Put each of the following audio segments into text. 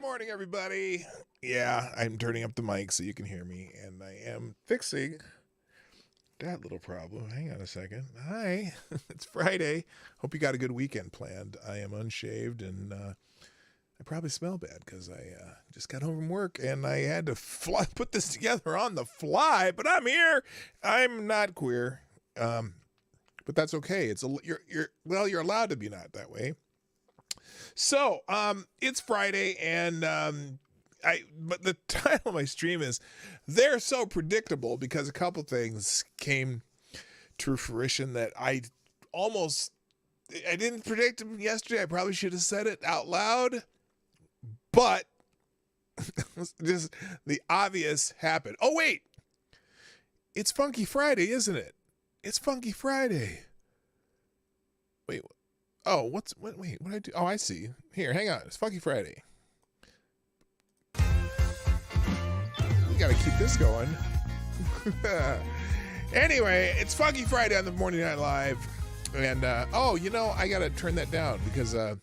Morning, everybody. Yeah, I'm turning up the mic so you can hear me, and I am fixing that little problem. Hang on a second. Hi, it's Friday. Hope you got a good weekend planned. I am unshaved, and I probably smell bad because I just got home from work, and I had to put this together on the fly, but I'm here. I'm not queer, but that's okay. You're allowed to be not that way. So, it's Friday, and but the title of my stream is "They're So Predictable" because a couple things came to fruition that I didn't predict them yesterday. I probably should have said it out loud, but just the obvious happened. Oh wait, it's Funky Friday, isn't it? It's Funky Friday. Wait. Oh, what did I do? Oh, I see. Here, hang on. It's Funky Friday. We gotta keep this going. Anyway, it's Funky Friday on the Morning Night Live. And, I gotta turn that down because, I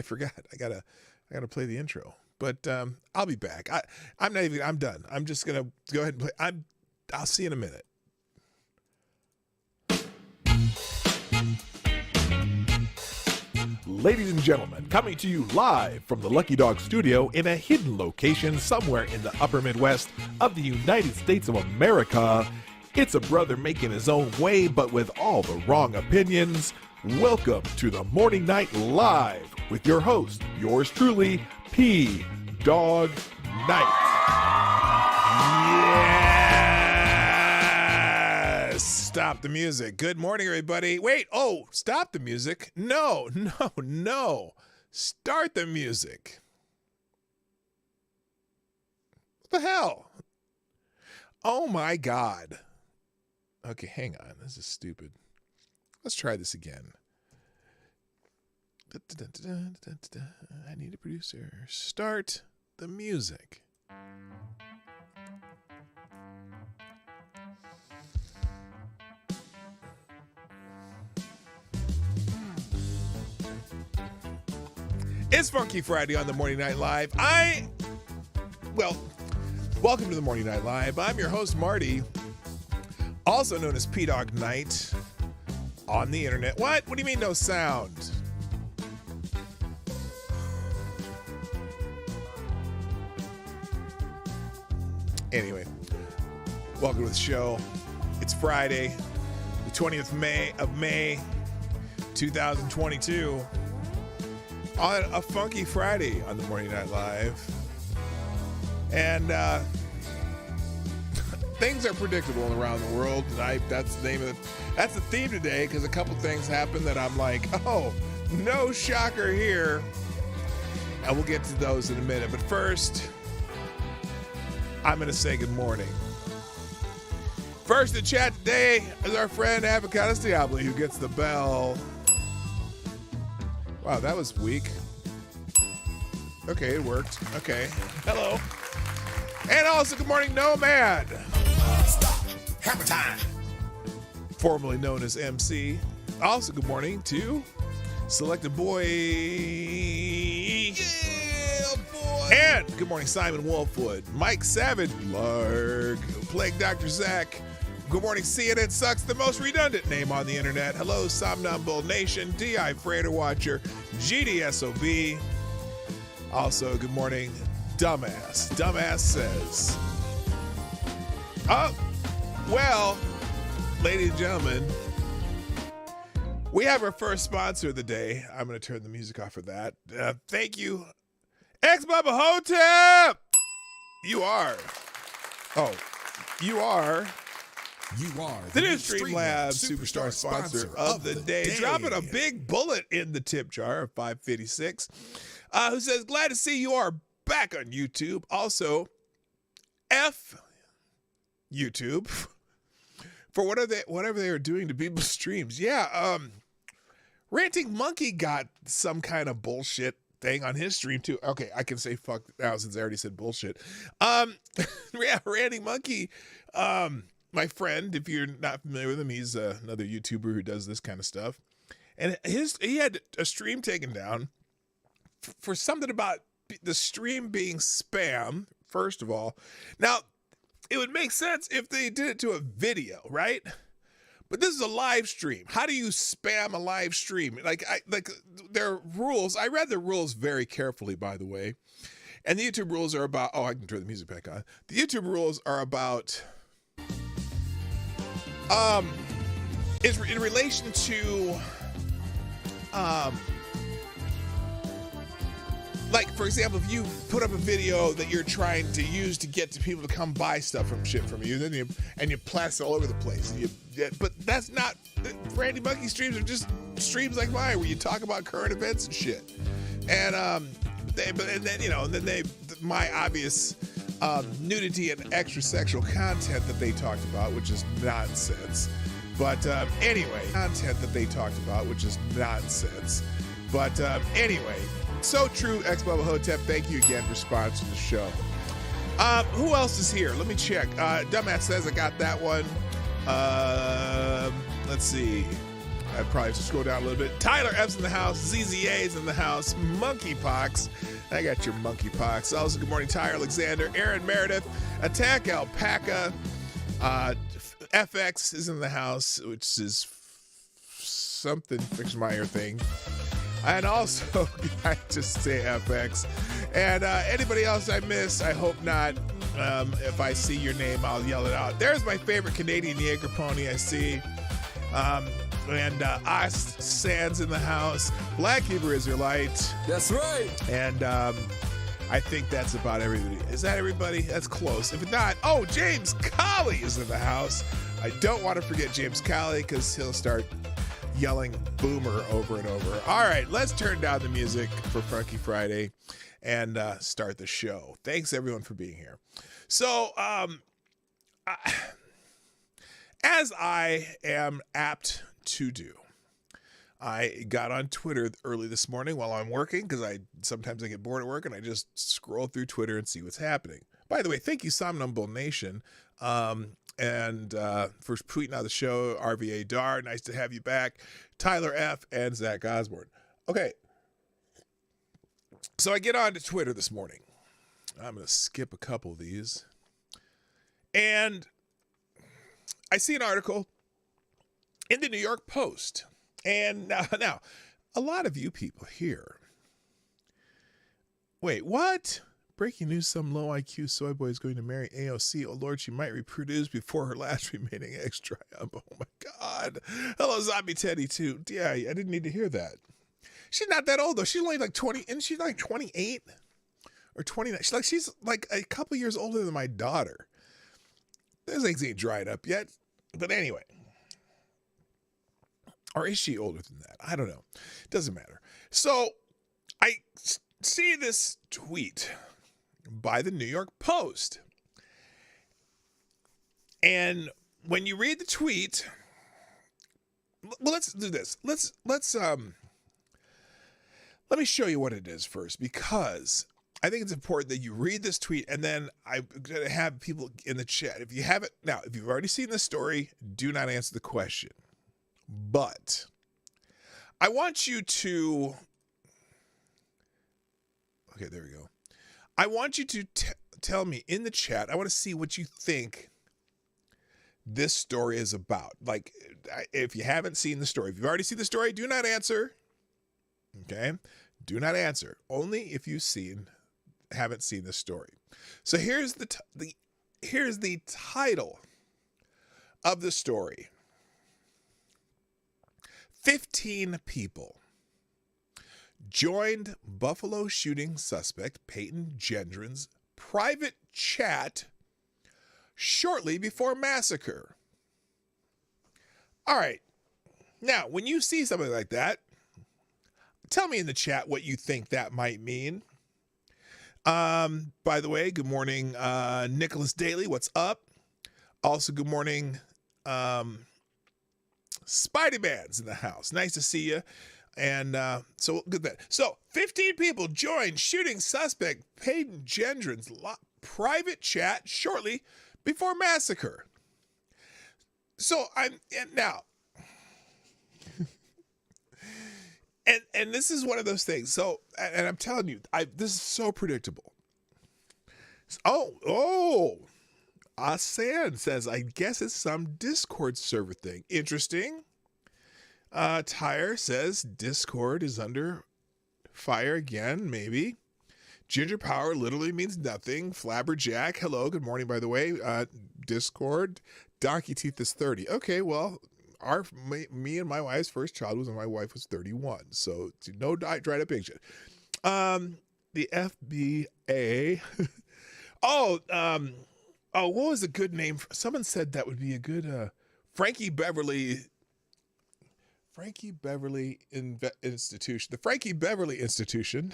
forgot. I gotta play the intro. But, I'll be back. I'm done. I'm just gonna go ahead and play. I'll see you in a minute. Ladies and gentlemen, coming to you live from the Lucky Dog Studio in a hidden location somewhere in the upper Midwest of the United States of America, it's a brother making his own way but with all the wrong opinions. Welcome to the Morning Night Live with your host, yours truly, P. Dog Night. Stop the music. Good morning, everybody. Wait, stop the music. No. Start the music. What the hell? Oh my God. Okay, hang on. This is stupid. Let's try this again. I need a producer. Start the music. It's Funky Friday on the Morning Night Live. Welcome to the Morning Night Live. I'm your host, Marty, also known as P-Dog Night on the internet. What? What do you mean no sound? Anyway, welcome to the show. It's Friday, the 20th of May, 2022. On a Funky Friday on the Morning Night Live. And things are predictable around the world. And that's the theme today, because a couple things happened that I'm like, oh, no shocker here. And we'll get to those in a minute. But first, I'm going to say good morning. First in chat today is our friend adpocaplypse, who gets the bell. Wow, that was weak. Okay, it worked. Okay. Hello. And also, good morning, Nomad. Stop. Hammer time. Formerly known as MC. Also, good morning to Selected Boy. Yeah, boy. And good morning, Simon Wolfwood, Mike Savage, Larg, Plague Dr. Zach. Good morning, CNN Sucks, the most redundant name on the internet. Hello, Somnambule Nation, DI Freighter Watcher, GDSOB. Also, good morning, Dumbass. Dumbass says, oh, well, ladies and gentlemen, we have our first sponsor of the day. I'm going to turn the music off for that. Thank you, X-Bubba Hotep. You are the new Streamlabs Superstar sponsor of the day. Dropping a big bullet in the tip jar of 556. Who says, glad to see you are back on YouTube. Also, F YouTube for whatever they are doing to people's streams. Yeah, Ranting Monkey got some kind of bullshit thing on his stream too. Okay, I can say fuck now since I already said bullshit. Yeah, Ranting Monkey, my friend, if you're not familiar with him, he's another YouTuber who does this kind of stuff. And he had a stream taken down for something about the stream being spam, first of all. Now, it would make sense if they did it to a video, right? But this is a live stream. How do you spam a live stream? Like their rules, I read the rules very carefully, by the way. And the YouTube rules are about, I can turn the music back on. The YouTube rules are about, is in relation to, like, for example, if you put up a video that you're trying to use to get to people to come buy stuff from you, then you plaster all over the place. But that's not, Randy Monkey streams are just streams like mine where you talk about current events and shit. And my obvious nudity and extra sexual content that they talked about, which is nonsense. But anyway, so true, X-Bubba Hotep. Thank you again for sponsoring the show. Who else is here? Let me check. Dumbass says I got that one. Let's see. I probably have to scroll down a little bit. Tyler F's in the house. ZZA's in the house. Monkeypox. I got your monkeypox. Also, good morning, Tyler Alexander. Aaron Meredith. Attack Alpaca. FX is in the house, which is something Fixmeyer thing. And also, I just say FX. And anybody else I miss, I hope not. If I see your name, I'll yell it out. There's my favorite Canadian Jaeger pony I see. And Ost Sands in the house. Black Hebrew Israelite. That's right. And I think that's about everybody. Is that everybody? That's close. If not, James Colley is in the house. I don't want to forget James Colley because he'll start yelling boomer over and over. All right, let's turn down the music for Funky Friday and start the show. Thanks everyone for being here. So, as I am apt to do, I got on Twitter early this morning while I'm working because sometimes I get bored at work and I just scroll through Twitter and see what's happening. By the way, thank you, Somnambule Nation. And for tweeting out the show, RVA Dar, nice to have you back. Tyler F. and Zach Osborne. Okay. So I get on to Twitter this morning. I'm going to skip a couple of these. And I see an article in the New York Post. And now a lot of you people here. Wait, what? Breaking news, some low IQ soy boy is going to marry AOC. Oh, Lord, she might reproduce before her last remaining eggs dry up. Oh, my God. Hello, Zombie Teddy, too. Yeah, I didn't need to hear that. She's not that old, though. She's only like 20. Isn't she like 28 or 29? She's like a couple years older than my daughter. Those eggs ain't dried up yet. But anyway. Or is she older than that? I don't know. Doesn't matter. So I see this tweet by the New York Post. And when you read the tweet, well, let's do this. Let's Let me show you what it is first, because I think it's important that you read this tweet, and then I'm going to have people in the chat. If you haven't, now, if you've already seen this story, do not answer the question. But I want you to, okay, there we go. I want you to tell me in the chat, I want to see what you think this story is about. Like, if you haven't seen the story, if you've already seen the story, do not answer. Okay? Do not answer. Only if you've haven't seen the story. So here's the title of the story. 15 people joined Buffalo shooting suspect Peyton Gendron's private chat shortly before massacre. All right. Now, when you see something like that, tell me in the chat what you think that might mean. By the way, good morning, Nicholas Daly. What's up? Also, good morning, Spidey Man's in the house. Nice to see you. And so good that. So 15 people joined shooting suspect Peyton Gendron's private chat shortly before massacre. So now, and this is one of those things. So, and I'm telling you, this is so predictable. Asan says, I guess it's some Discord server thing. Interesting. Tyre says Discord is under fire again, maybe. Ginger Power literally means nothing. Flabberjack, hello, good morning, by the way. Discord. Donkey Teeth is 30. Okay, well, me and my wife's first child was when my wife was 31. So no dried up ink shit. The FBA. What was a good name? Someone said that would be a good Frankie Beverly Institution. The Frankie Beverly Institution.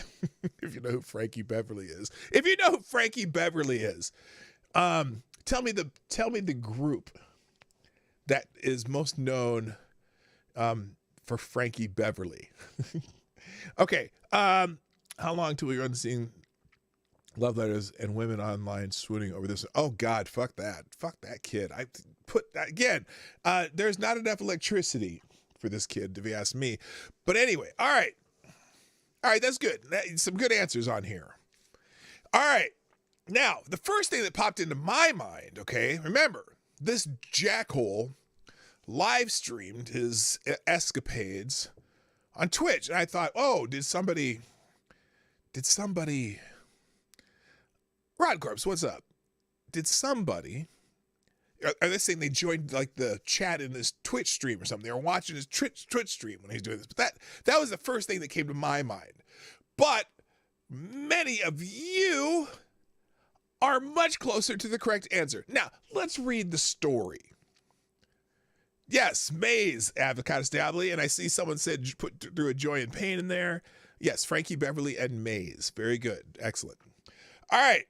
If you know who Frankie Beverly is. If you know who Frankie Beverly is, tell me the group that is most known for Frankie Beverly. Okay. How long till we run seeing love letters and women online swooning over this? Oh God, fuck that kid. I put that again. There's not enough electricity for this kid, if you ask me. But anyway, all right, that's good. Some good answers on here. All right, now the first thing that popped into my mind. Okay, remember this jackhole live streamed his escapades on Twitch, and I thought, oh, did somebody? Rod Corpse, what's up? Did somebody, are they saying they joined like the chat in this Twitch stream or something? They were watching his Twitch stream when he's doing this. But that was the first thing that came to my mind. But many of you are much closer to the correct answer. Now, let's read the story. Yes, Maze, Avocado Stably, and I see someone said put through a Joy and Pain in there. Yes, Frankie Beverly and Maze. Very good. Excellent. All right.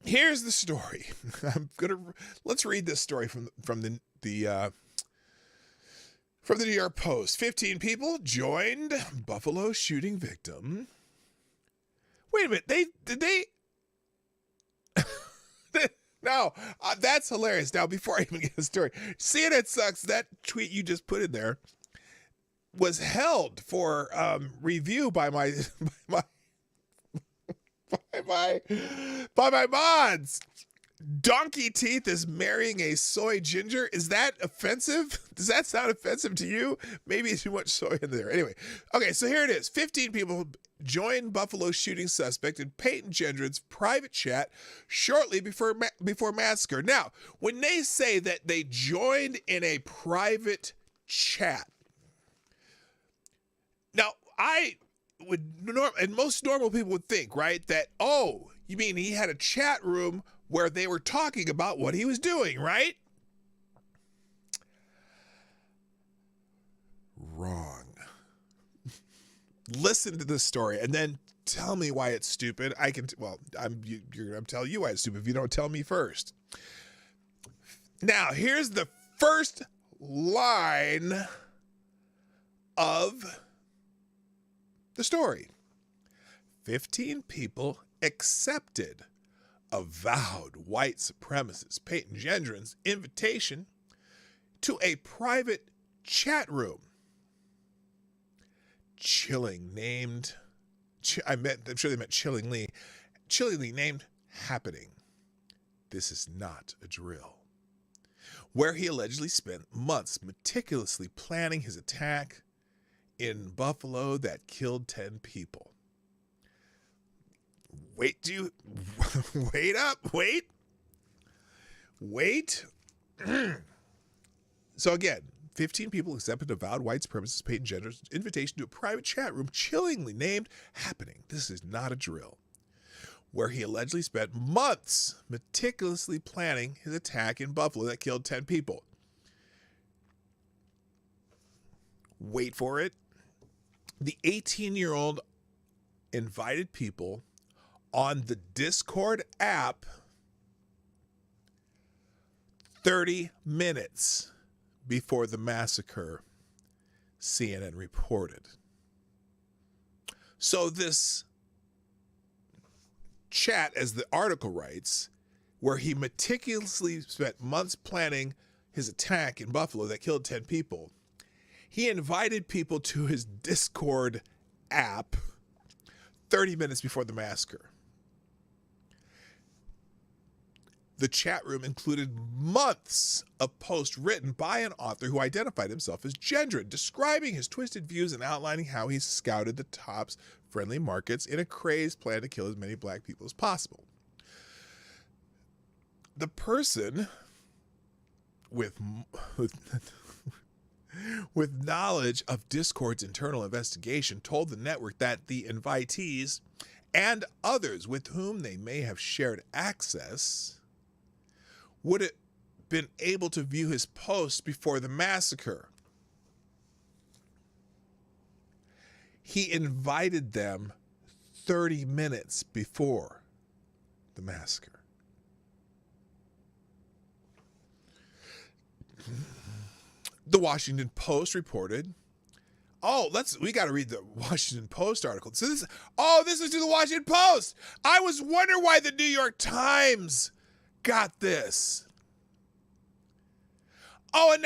Here's the story. Let's read this story from the New York Post. 15 people joined Buffalo shooting victim. Wait a minute. Did they? No, that's hilarious. Now, before I even get the story, CNN sucks. That tweet you just put in there was held for review by my mods. Donkey Teeth is marrying a soy ginger. Is that offensive? Does that sound offensive to you? Maybe too much soy in there. Anyway, okay, so here it is. 15 people joined Buffalo shooting suspect in Peyton Gendron's private chat shortly before massacre. Now, when they say that they joined in a private chat, now I would, and most normal people would think, right, that, oh, you mean he had a chat room where they were talking about what he was doing, right? Wrong. Listen to this story and then tell me why it's stupid. I'm telling you why it's stupid if you don't tell me first. Now, here's the first line of The story: 15 people accepted avowed white supremacist Peyton Gendron's invitation to a private chat room. I'm sure they meant chillingly named Happening. This is not a drill. Where he allegedly spent months meticulously planning his attack in Buffalo that killed 10 people. Wait. So again, 15 people accepted avowed white supremacist Peyton Gendron's invitation to a private chat room chillingly named Happening. This is not a drill. Where he allegedly spent months meticulously planning his attack in Buffalo that killed 10 people. Wait for it. The 18-year-old invited people on the Discord app 30 minutes before the massacre, CNN reported. So this chat, as the article writes, where he meticulously spent months planning his attack in Buffalo that killed 10 people, he invited people to his Discord app 30 minutes before the massacre. The chat room included months of posts written by an author who identified himself as Gendron, describing his twisted views and outlining how he scouted the top's friendly markets in a crazed plan to kill as many black people as possible. The person with knowledge of Discord's internal investigation told the network that the invitees and others with whom they may have shared access would have been able to view his posts before the massacre. He invited them 30 minutes before the massacre. The Washington Post reported, we got to read the Washington Post article. So this is to the Washington Post. I was wondering why the New York Times got this. And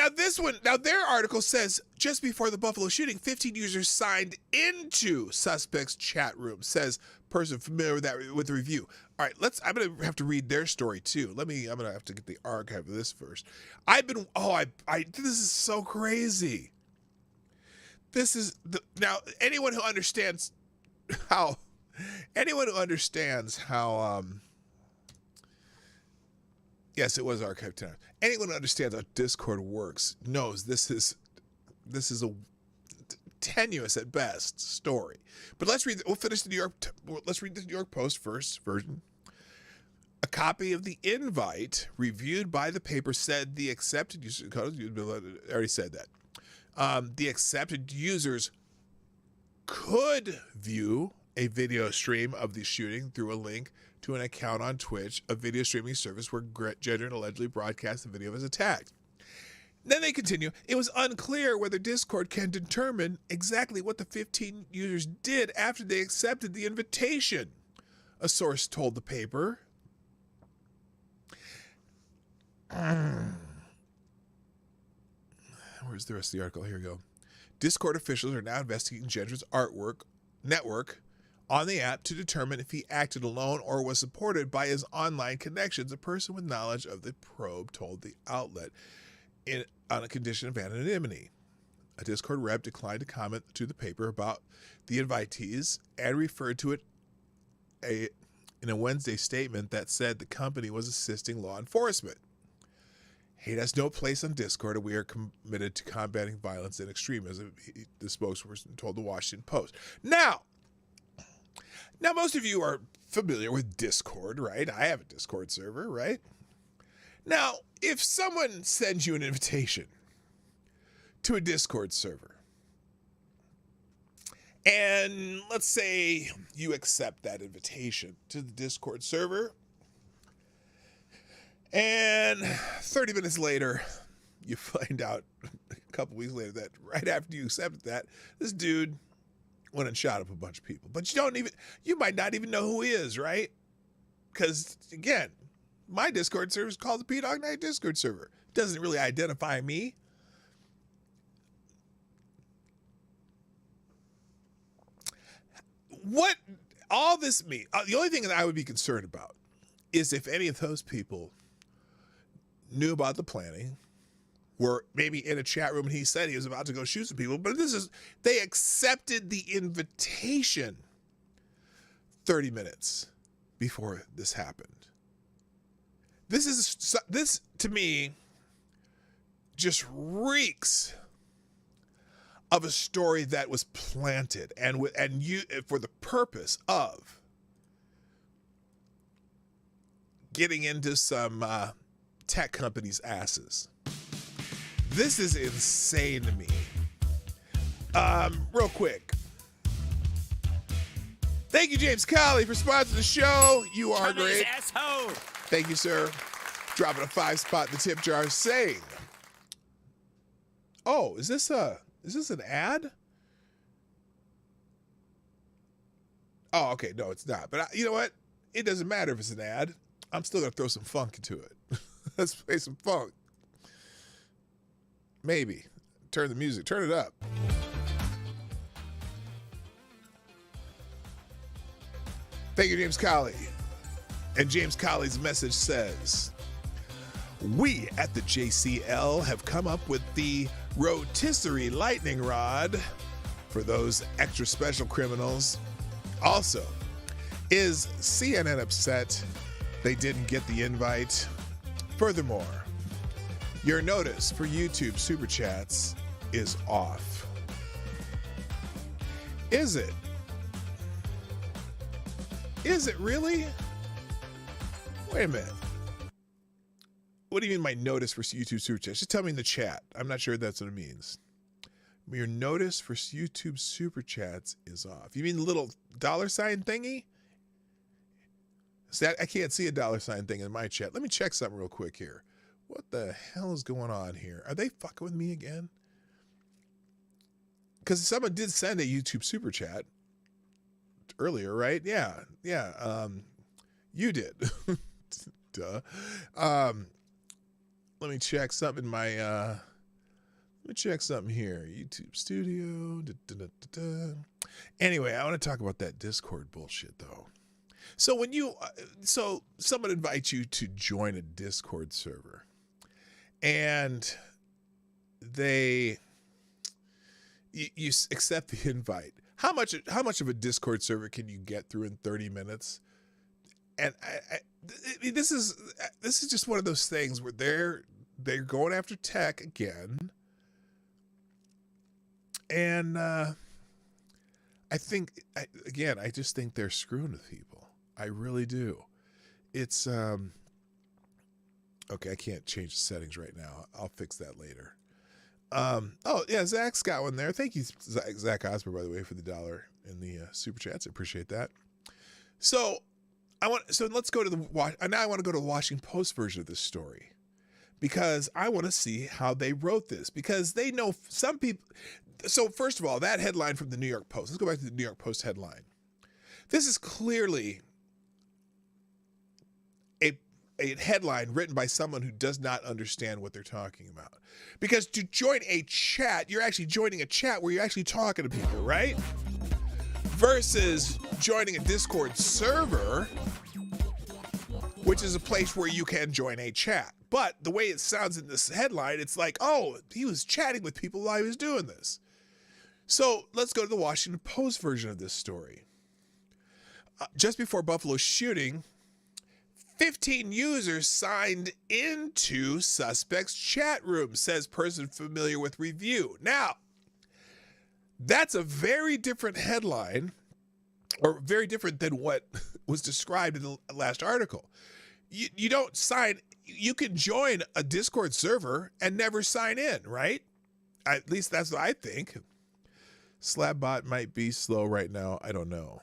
now their article says, just before the Buffalo shooting, 15 users signed into suspects' chat room, says person familiar with the review. All right, I'm going to have to read their story too. I'm going to have to get the archive of this first. This is so crazy. This is, anyone who understands how, yes, it was archived tonight. Anyone who understands how Discord works knows this is a tenuous at best story. But let's read the New York Post first version. A copy of the invite reviewed by the paper said the accepted user code. I already said that. The accepted users could view a video stream of the shooting through a link to an account on Twitch, a video streaming service where Gendron allegedly broadcast the video of his attack. Then they continue, it was unclear whether Discord can determine exactly what the 15 users did after they accepted the invitation, a source told the paper. Where's the rest of the article? Here we go. Discord officials are now investigating Gendron's network on the app to determine if he acted alone or was supported by his online connections. A person with knowledge of the probe told the outlet on a condition of anonymity. A Discord rep declined to comment to the paper about the invitees and referred to it in a Wednesday statement that said the company was assisting law enforcement. Hate has no place on Discord, and we are committed to combating violence and extremism, the spokesperson told the Washington Post. Now, most of you are familiar with Discord, right? I have a Discord server, right? Now, if someone sends you an invitation to a Discord server, and let's say you accept that invitation to the Discord server, and 30 minutes later, you find out a couple weeks later that right after you accepted that, this dude went and shot up a bunch of people. But you might not even know who he is, right? Because, again, my Discord server is called the P-Dog Night Discord server. It doesn't really identify me. What all this means, the only thing that I would be concerned about is if any of those people knew about the planning, were maybe in a chat room and he said he was about to go shoot some people, but they accepted the invitation 30 minutes before this happened. This to me just reeks of a story that was planted and for the purpose of getting into some tech companies' asses. This is insane to me. Real quick. Thank you, James Colley, for sponsoring the show. You are great. Asshole. Thank you, sir. Dropping a 5-spot in the tip jar saying, oh, is this an ad? Oh, okay. No, it's not. But you know what? It doesn't matter if it's an ad. I'm still going to throw some funk into it. Let's play some funk. Maybe. Turn the music. Turn it up. Thank you, James Colley. And James Colley's message says, we at the JCL have come up with the rotisserie lightning rod for those extra special criminals. Also, is CNN upset they didn't get the invite? Furthermore, your notice for YouTube Super Chats is off. Is it? Is it really? Wait a minute. What do you mean my notice for YouTube Super Chats? Just tell me in the chat. I'm not sure that's what it means. Your notice for YouTube Super Chats is off. You mean the little $sign thingy? I can't see a $sign thing in my chat. Let me check something real quick here. What the hell is going on here? Are they fucking with me again? Because someone did send a YouTube Super Chat earlier, right? Yeah. You did. Duh. Let me check something in my let me check something here. YouTube Studio. Anyway, I want to talk about that Discord bullshit though. So when so someone invites you to join a Discord server and you accept the invite. How much of a Discord server can you get through in 30 minutes? And this is just one of those things where they're going after tech again. And I just think they're screwing with people. I really do. It's okay, I can't change the settings right now. I'll fix that later. Oh yeah, Zach's got one there. Thank you, Zach Osborne, by the way, for the $1 in the super chats. I appreciate that. So let's go to now I want to go to the Washington Post version of this story because I want to see how they wrote this because they know some people. So first of all, that headline from the New York Post. Let's go back to the New York Post headline. This is clearly a headline written by someone who does not understand what they're talking about. Because to join a chat, you're actually joining a chat where you're actually talking to people, right? Versus joining a Discord server, which is a place where you can join a chat. But the way it sounds in this headline, it's like, oh, he was chatting with people while he was doing this. So let's go to the Washington Post version of this story. Just before Buffalo's shooting, 15 users signed into suspect's chat room, says person familiar with review. Now, that's a very different headline, or very different than what was described in the last article. You don't sign, you can join a Discord server and never sign in, right? At least that's what I think. Slabbot might be slow right now. I don't know.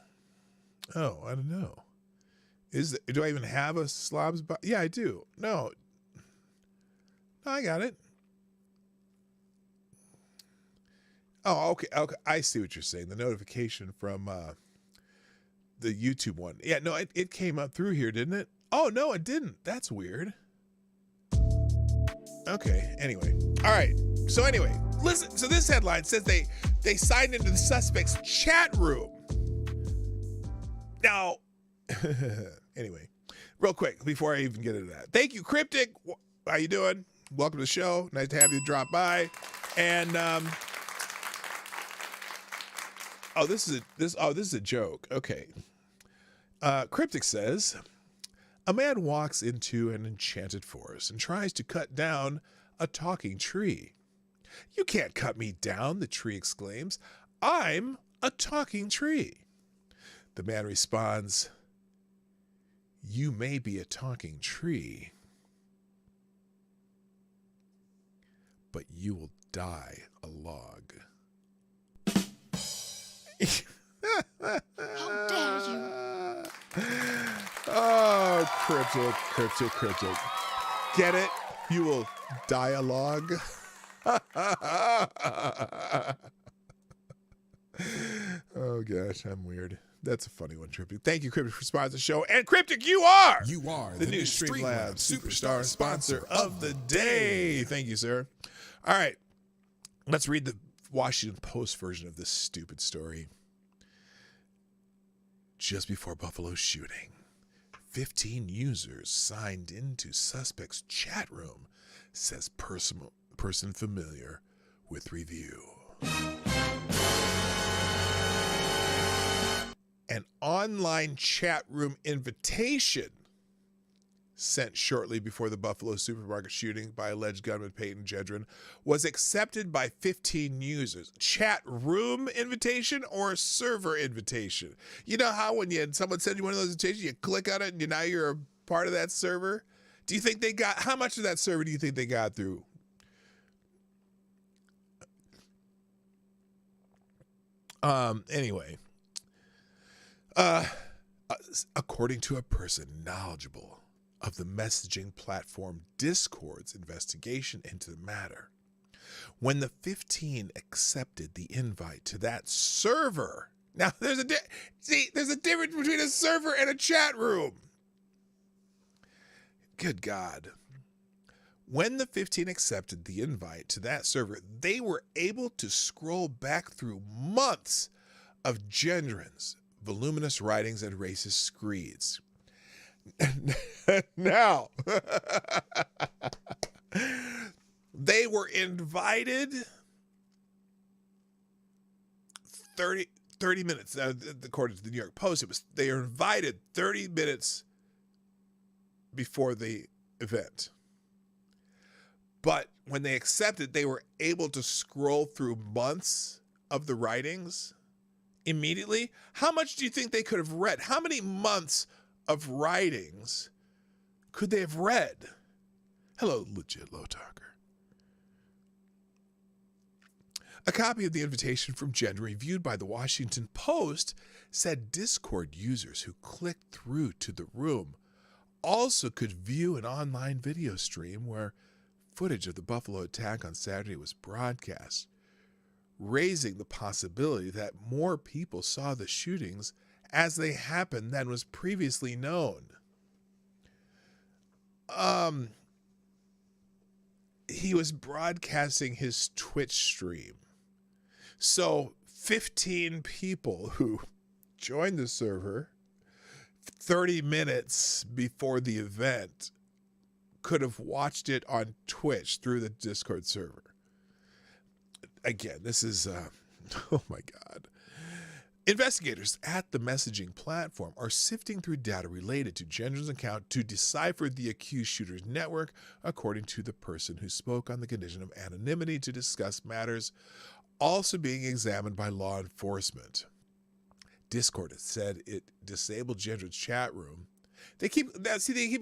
Oh, I don't know. Do I even have a slobs bot? Yeah, I do. No, I got it. Oh, okay. Okay. I see what you're saying. The notification from the YouTube one. Yeah, no, it came up through here, didn't it? Oh, no, it didn't. That's weird. Okay. Anyway. All right. So anyway, listen. So this headline says they signed into the suspect's chat room. Now, anyway, real quick before I even get into that. Thank you, Cryptic. How you doing? Welcome to the show. Nice to have you drop by. And this is a joke. Okay. Cryptic says, a man walks into an enchanted forest and tries to cut down a talking tree. You can't cut me down, the tree exclaims. I'm a talking tree. The man responds, you may be a talking tree, but you will die a log. How dare you? Oh, cryptic. Get it? You will dialogue. Oh gosh, I'm weird. That's a funny one, Cryptic. Thank you, Cryptic, for sponsoring the show. And Cryptic, you are the new Streamlabs Superstar sponsor of the day. Thank you, sir. All right, let's read the Washington Post version of this stupid story. Just before Buffalo's shooting, 15 users signed into suspect's chat room, says person familiar with review. An online chat room invitation sent shortly before the Buffalo supermarket shooting by alleged gunman Peyton Jedron was accepted by 15 users. Chat room invitation or server invitation? You know how when someone sends you one of those invitations, you click on it and now you're a part of that server? Do you think they got, how much of that server do you think they got through? Anyway. According to a person knowledgeable of the messaging platform Discord's investigation into the matter, when the 15 accepted the invite to that server. Now, there's a difference between a server and a chat room. Good God. When the 15 accepted the invite to that server, they were able to scroll back through months of Gendron's voluminous writings and racist screeds. Now, they were invited 30 minutes, according to the New York Post, they were invited 30 minutes before the event. But when they accepted, they were able to scroll through months of the writings immediately. How much do you think they could have read? How many months of writings could they have read? Hello, legit low talker. A copy of the invitation from Jen reviewed by the Washington Post said Discord users who clicked through to the room also could view an online video stream where footage of the Buffalo attack on Saturday was broadcast, raising the possibility that more people saw the shootings as they happened than was previously known. He was broadcasting his Twitch stream. So 15 people who joined the server 30 minutes before the event could have watched it on Twitch through the Discord server. Again, this is, oh my God. Investigators at the messaging platform are sifting through data related to Gendron's account to decipher the accused shooter's network, according to the person who spoke on the condition of anonymity to discuss matters also being examined by law enforcement. Discord has said it disabled Gendron's chat room. They keep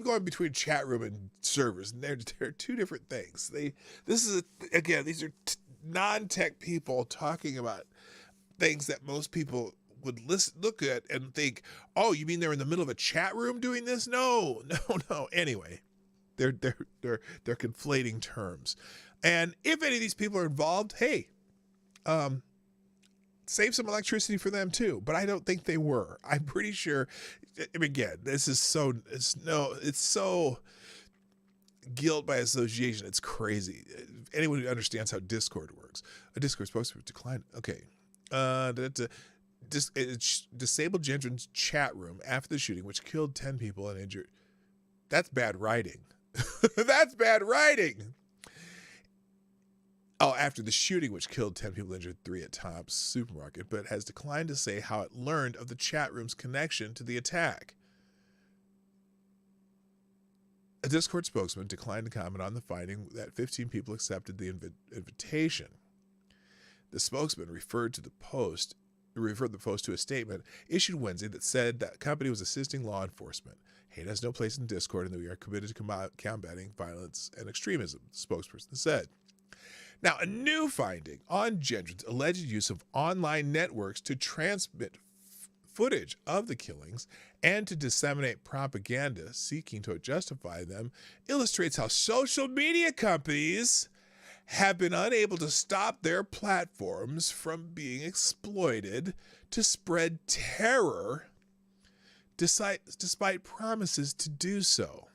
going between chat room and servers, and they're two different things. These are non-tech people talking about things that most people would look at and think, oh, you mean they're in the middle of a chat room doing this? No. Anyway, they're conflating terms. And if any of these people are involved, hey, save some electricity for them too, but I don't think they were. I'm pretty sure. Again, this is it's so guilt by association. It's crazy. Anyone who understands how Discord works, a Discord spokesperson declined. Okay. Disabled Gendron's chat room after the shooting, which killed 10 people and injured. That's bad writing. That's bad writing. Oh, after the shooting, which killed 10 people, injured 3 at Tops Supermarket, but has declined to say how it learned of the chat room's connection to the attack. A Discord spokesman declined to comment on the finding that 15 people accepted the invitation. The spokesman referred the post to a statement issued Wednesday that said that company was assisting law enforcement. Hate has no place in Discord and that we are committed to combating violence and extremism, the spokesperson said. Now, a new finding on Gendron's alleged use of online networks to transmit footage of the killings and to disseminate propaganda seeking to justify them illustrates how social media companies have been unable to stop their platforms from being exploited to spread terror despite promises to do so.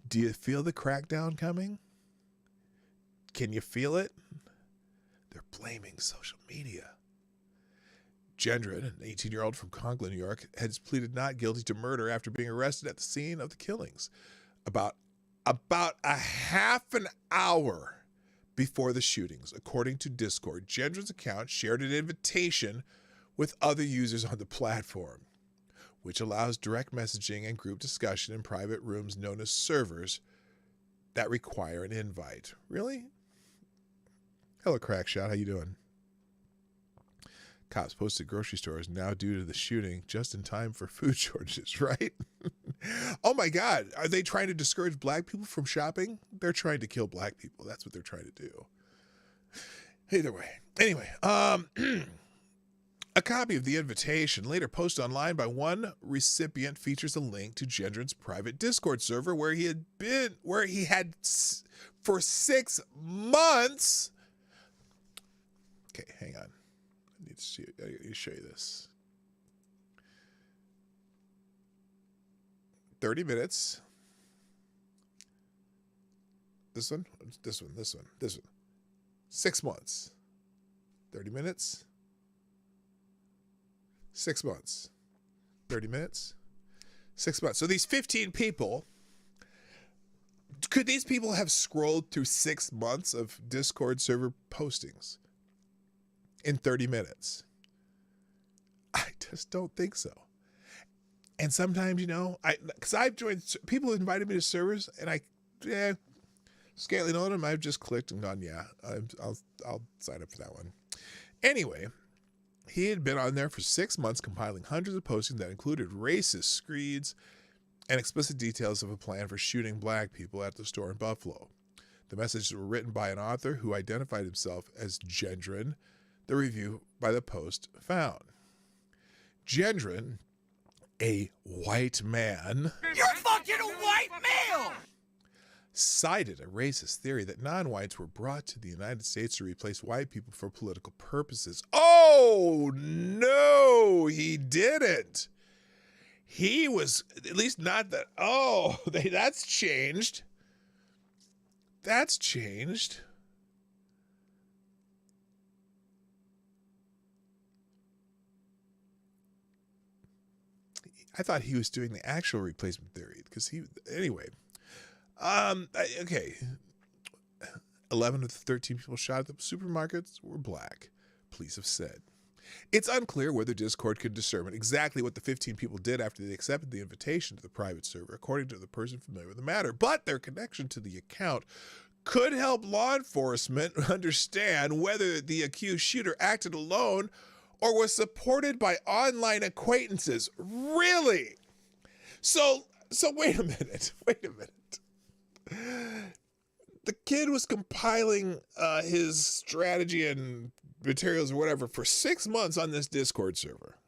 Do you feel the crackdown coming? Can you feel it? They're blaming social media. Gendron, an 18-year-old from Conklin, New York, has pleaded not guilty to murder after being arrested at the scene of the killings. About a half an hour before the shootings, according to Discord, Gendron's account shared an invitation with other users on the platform, which allows direct messaging and group discussion in private rooms known as servers that require an invite. Really? Hello, Crackshot. How you doing? Cops posted grocery stores now due to the shooting just in time for food shortages, right? Oh my God. Are they trying to discourage black people from shopping? They're trying to kill black people. That's what they're trying to do. Either way. Anyway, a copy of the invitation, later posted online by one recipient, features a link to Gendron's private Discord server where he had for 6 months. Okay, hang on. I need to show you this. 30 minutes. This one. 6 months. 30 minutes. 6 months. 30 minutes. 6 months. So these 15 people, could these people have scrolled through 6 months of Discord server postings in 30 minutes? I just don't think so. And sometimes, because I've joined, people invited me to servers, and scantily know them, I've just clicked and gone, yeah, I'll sign up for that one. Anyway, he had been on there for 6 months, compiling hundreds of postings that included racist screeds and explicit details of a plan for shooting black people at the store in Buffalo. The messages were written by an author who identified himself as Gendron, the review by the Post found. Gendron, a white man, You're fucking a white male! cited a racist theory that non-whites were brought to the United States to replace white people for political purposes. Oh, no, he didn't. He was, at least not that, that's changed. That's changed. I thought he was doing the actual replacement theory anyway. Okay. 11 of the 13 people shot at the supermarkets were black, police have said. It's unclear whether Discord could discern exactly what the 15 people did after they accepted the invitation to the private server, according to the person familiar with the matter, but their connection to the account could help law enforcement understand whether the accused shooter acted alone or was supported by online acquaintances. Really? So wait a minute. The kid was compiling his strategy and materials or whatever for 6 months on this Discord server.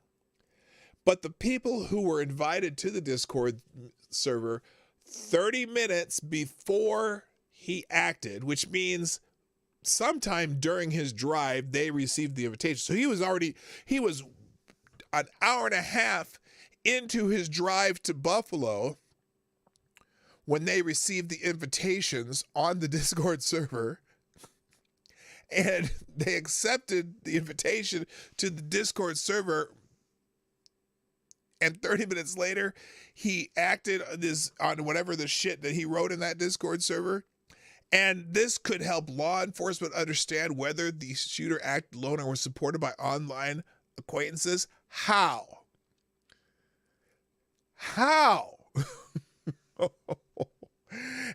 But the people who were invited to the Discord server 30 minutes before he acted, which means sometime during his drive, they received the invitation. So he was an hour and a half into his drive to Buffalo when they received the invitations on the Discord server, and they accepted the invitation to the Discord server. And 30 minutes later, he acted on whatever the shit that he wrote in that Discord server. And this could help law enforcement understand whether the shooter acted alone or was supported by online acquaintances. How?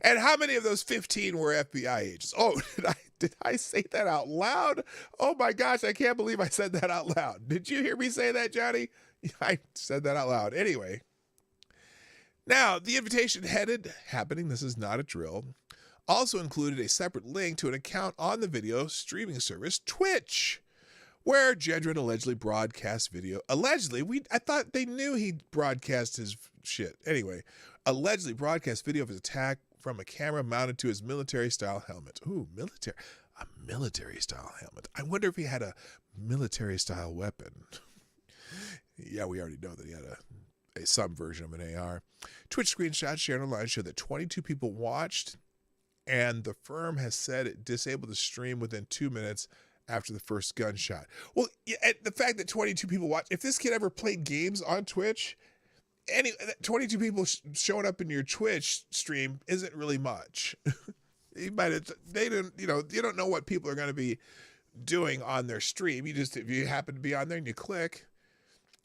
And how many of those 15 were FBI agents? Oh, did I say that out loud? Oh my gosh, I can't believe I said that out loud. Did you hear me say that, Johnny? I said that out loud. Anyway, now the invitation happening, this is not a drill, also included a separate link to an account on the video streaming service Twitch, where Gendron allegedly broadcast video. Allegedly, I thought they knew he broadcast his shit. Anyway, allegedly broadcast video of his attack from a camera mounted to his military-style helmet. Ooh, a military-style helmet. I wonder if he had a military-style weapon. Yeah, we already know that he had some version of an AR. Twitch screenshots shared online show that 22 people watched, and the firm has said it disabled the stream within 2 minutes after the first gunshot. Well, and the fact that 22 people watched, if this kid ever played games on Twitch, 22 people showing up in your Twitch stream isn't really much. You don't know what people are going to be doing on their stream. If you happen to be on there and you click,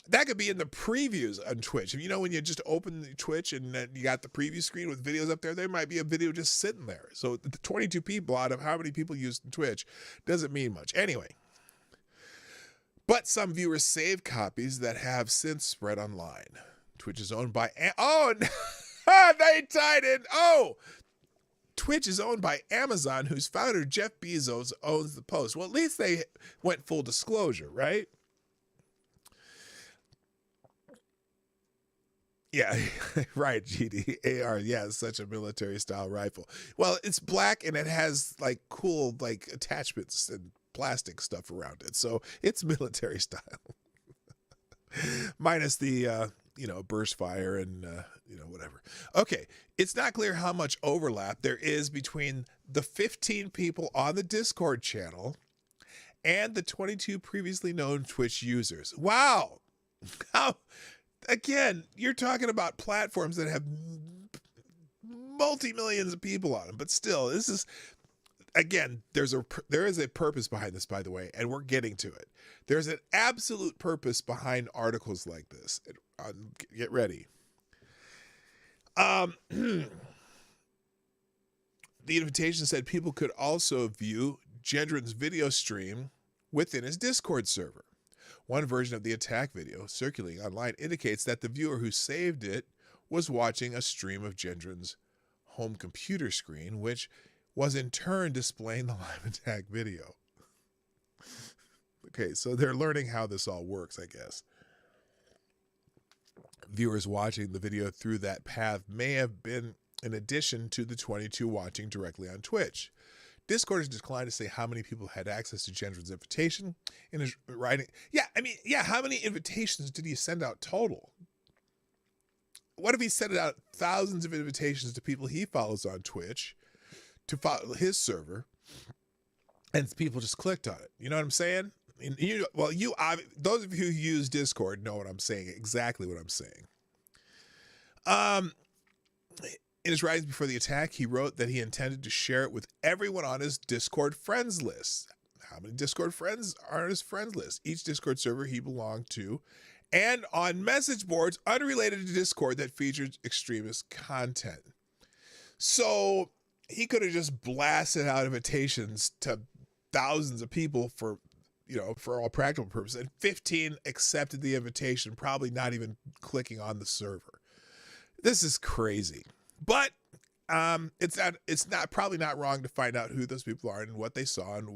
that could be in the previews on Twitch. You know, when you just open the Twitch and then you got the preview screen with videos up there might be a video just sitting there. So the 22 people out of how many people use Twitch doesn't mean much. Anyway, but some viewers saved copies that have since spread online. Twitch is owned by... they tied in... Twitch is owned by Amazon, whose founder, Jeff Bezos, owns the Post. Well, at least they went full disclosure, right? Yeah, right, GD. AR, yeah, it's such a military-style rifle. Well, it's black, and it has, like, cool, like, attachments and plastic stuff around it. So it's military style. Minus the... burst fire and, whatever. Okay, it's not clear how much overlap there is between the 15 people on the Discord channel and the 22 previously known Twitch users. Wow! Again, you're talking about platforms that have multi-millions of people on them, but still, this is... Again, there is a purpose behind this, by the way, and we're getting to it. There's an absolute purpose behind articles like this. Get ready. The invitation said people could also view Gendron's video stream within his Discord server. One version of the attack video circulating online indicates that the viewer who saved it was watching a stream of Gendron's home computer screen, which was in turn displaying the live attack video. Okay, so they're learning how this all works, I guess. Viewers watching the video through that path may have been in addition to the 22 watching directly on Twitch. Discord has declined to say how many people had access to Gendron's invitation in his writing. How many invitations did he send out total? What if he sent out thousands of invitations to people he follows on Twitch to follow his server, and people just clicked on it? You know what I'm saying? Those of you who use Discord know what I'm saying, exactly what I'm saying. In his writings before the attack, he wrote that he intended to share it with everyone on his Discord friends list. How many Discord friends are on his friends list? Each Discord server he belonged to, and on message boards unrelated to Discord that featured extremist content. So he could have just blasted out invitations to thousands of people for all practical purposes, and 15 accepted the invitation, probably not even clicking on the server. This is crazy, but it's probably not wrong to find out who those people are and what they saw and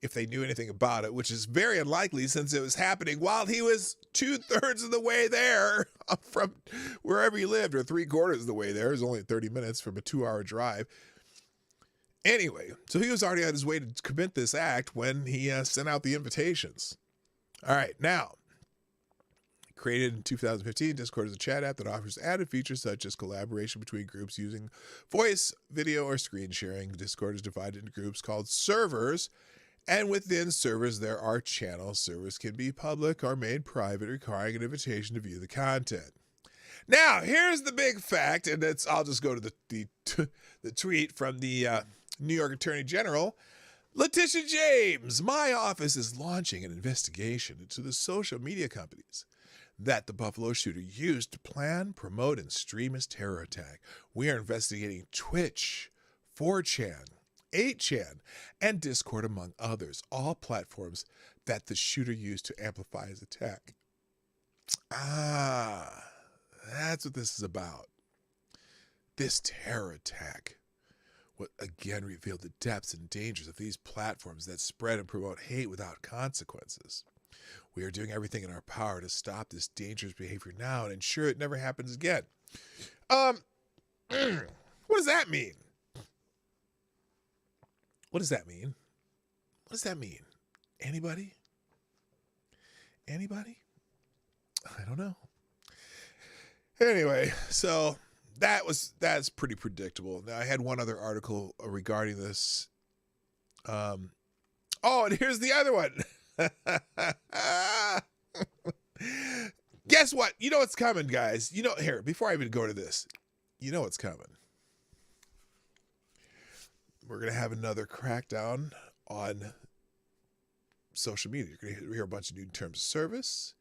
if they knew anything about it, which is very unlikely since it was happening while he was 2/3 of the way there from wherever he lived, or 3/4 of the way there. It was only 30 minutes from a 2-hour drive. Anyway, so he was already on his way to commit this act when he sent out the invitations. All right, now, created in 2015, Discord is a chat app that offers added features such as collaboration between groups using voice, video, or screen sharing. Discord is divided into groups called servers, and within servers there are channels. Servers can be public or made private, requiring an invitation to view the content. Now, here's the big fact, and I'll just go to the tweet from the New York Attorney General. Letitia James, my office is launching an investigation into the social media companies that the Buffalo shooter used to plan, promote, and stream his terror attack. We are investigating Twitch, 4chan, 8chan, and Discord, among others, all platforms that the shooter used to amplify his attack. That's what this is about. This terror attack what again revealed the depths and dangers of these platforms that spread and promote hate without consequences. We are doing everything in our power to stop this dangerous behavior now and ensure it never happens again. What does that mean? What does that mean? What does that mean? Anybody? Anybody? I don't know. Anyway, so that's pretty predictable. Now, I had one other article regarding this. And here's the other one. Guess what? You know what's coming, guys. Here, before I even go to this, you know what's coming. We're going to have another crackdown on social media. You're going to hear a bunch of new terms of service.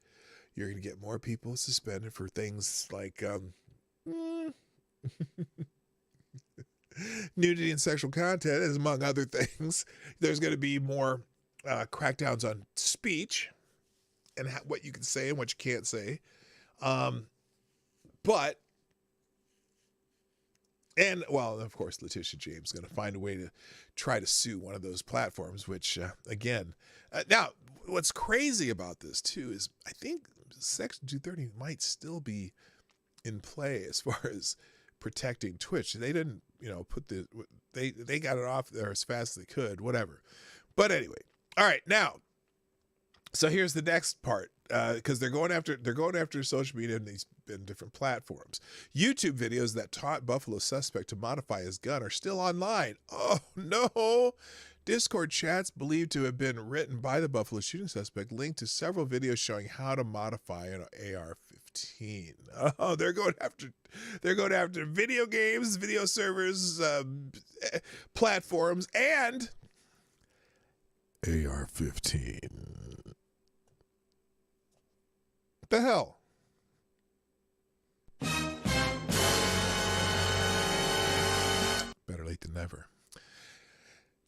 You're going to get more people suspended for things like nudity and sexual content, as among other things. There's going to be more crackdowns on speech and what you can say and what you can't say. Of course, Letitia James is going to find a way to try to sue one of those platforms, which, now, what's crazy about this, too, is I think Section 230 might still be in play as far as protecting Twitch. They didn't, they got it off there as fast as they could, whatever. But anyway, all right, now, so here's the next part, because they're going after social media in different platforms. YouTube videos that taught Buffalo suspect to modify his gun are still online. Oh no! Discord chats believed to have been written by the Buffalo shooting suspect linked to several videos showing how to modify an AR-15. Oh, they're going after video games, video servers, platforms, and AR-15. The hell? Better late than never.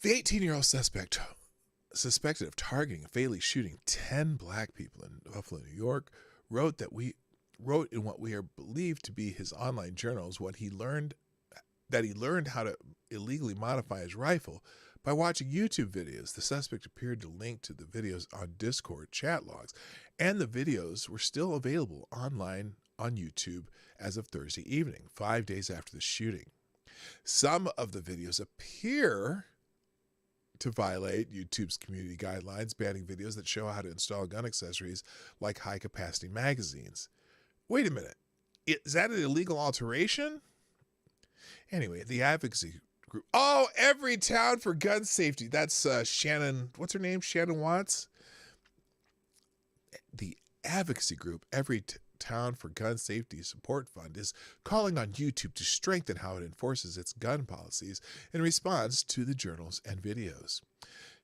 The 18-year-old suspected of targeting and fatally shooting 10 black people in Buffalo, New York, wrote in what we are believed to be his online journals he learned how to illegally modify his rifle by watching YouTube videos. The suspect appeared to link to the videos on Discord chat logs, and the videos were still available online on YouTube as of Thursday evening, 5 days after the shooting. Some of the videos appear to violate YouTube's community guidelines, banning videos that show how to install gun accessories like high-capacity magazines. Wait a minute. Is that an illegal alteration? Anyway, the advocacy group. Oh, Every Town for Gun Safety. That's Shannon. What's her name? Shannon Watts. The advocacy group, Every Town for Gun Safety Support Fund, is calling on YouTube to strengthen how it enforces its gun policies in response to the journals and videos.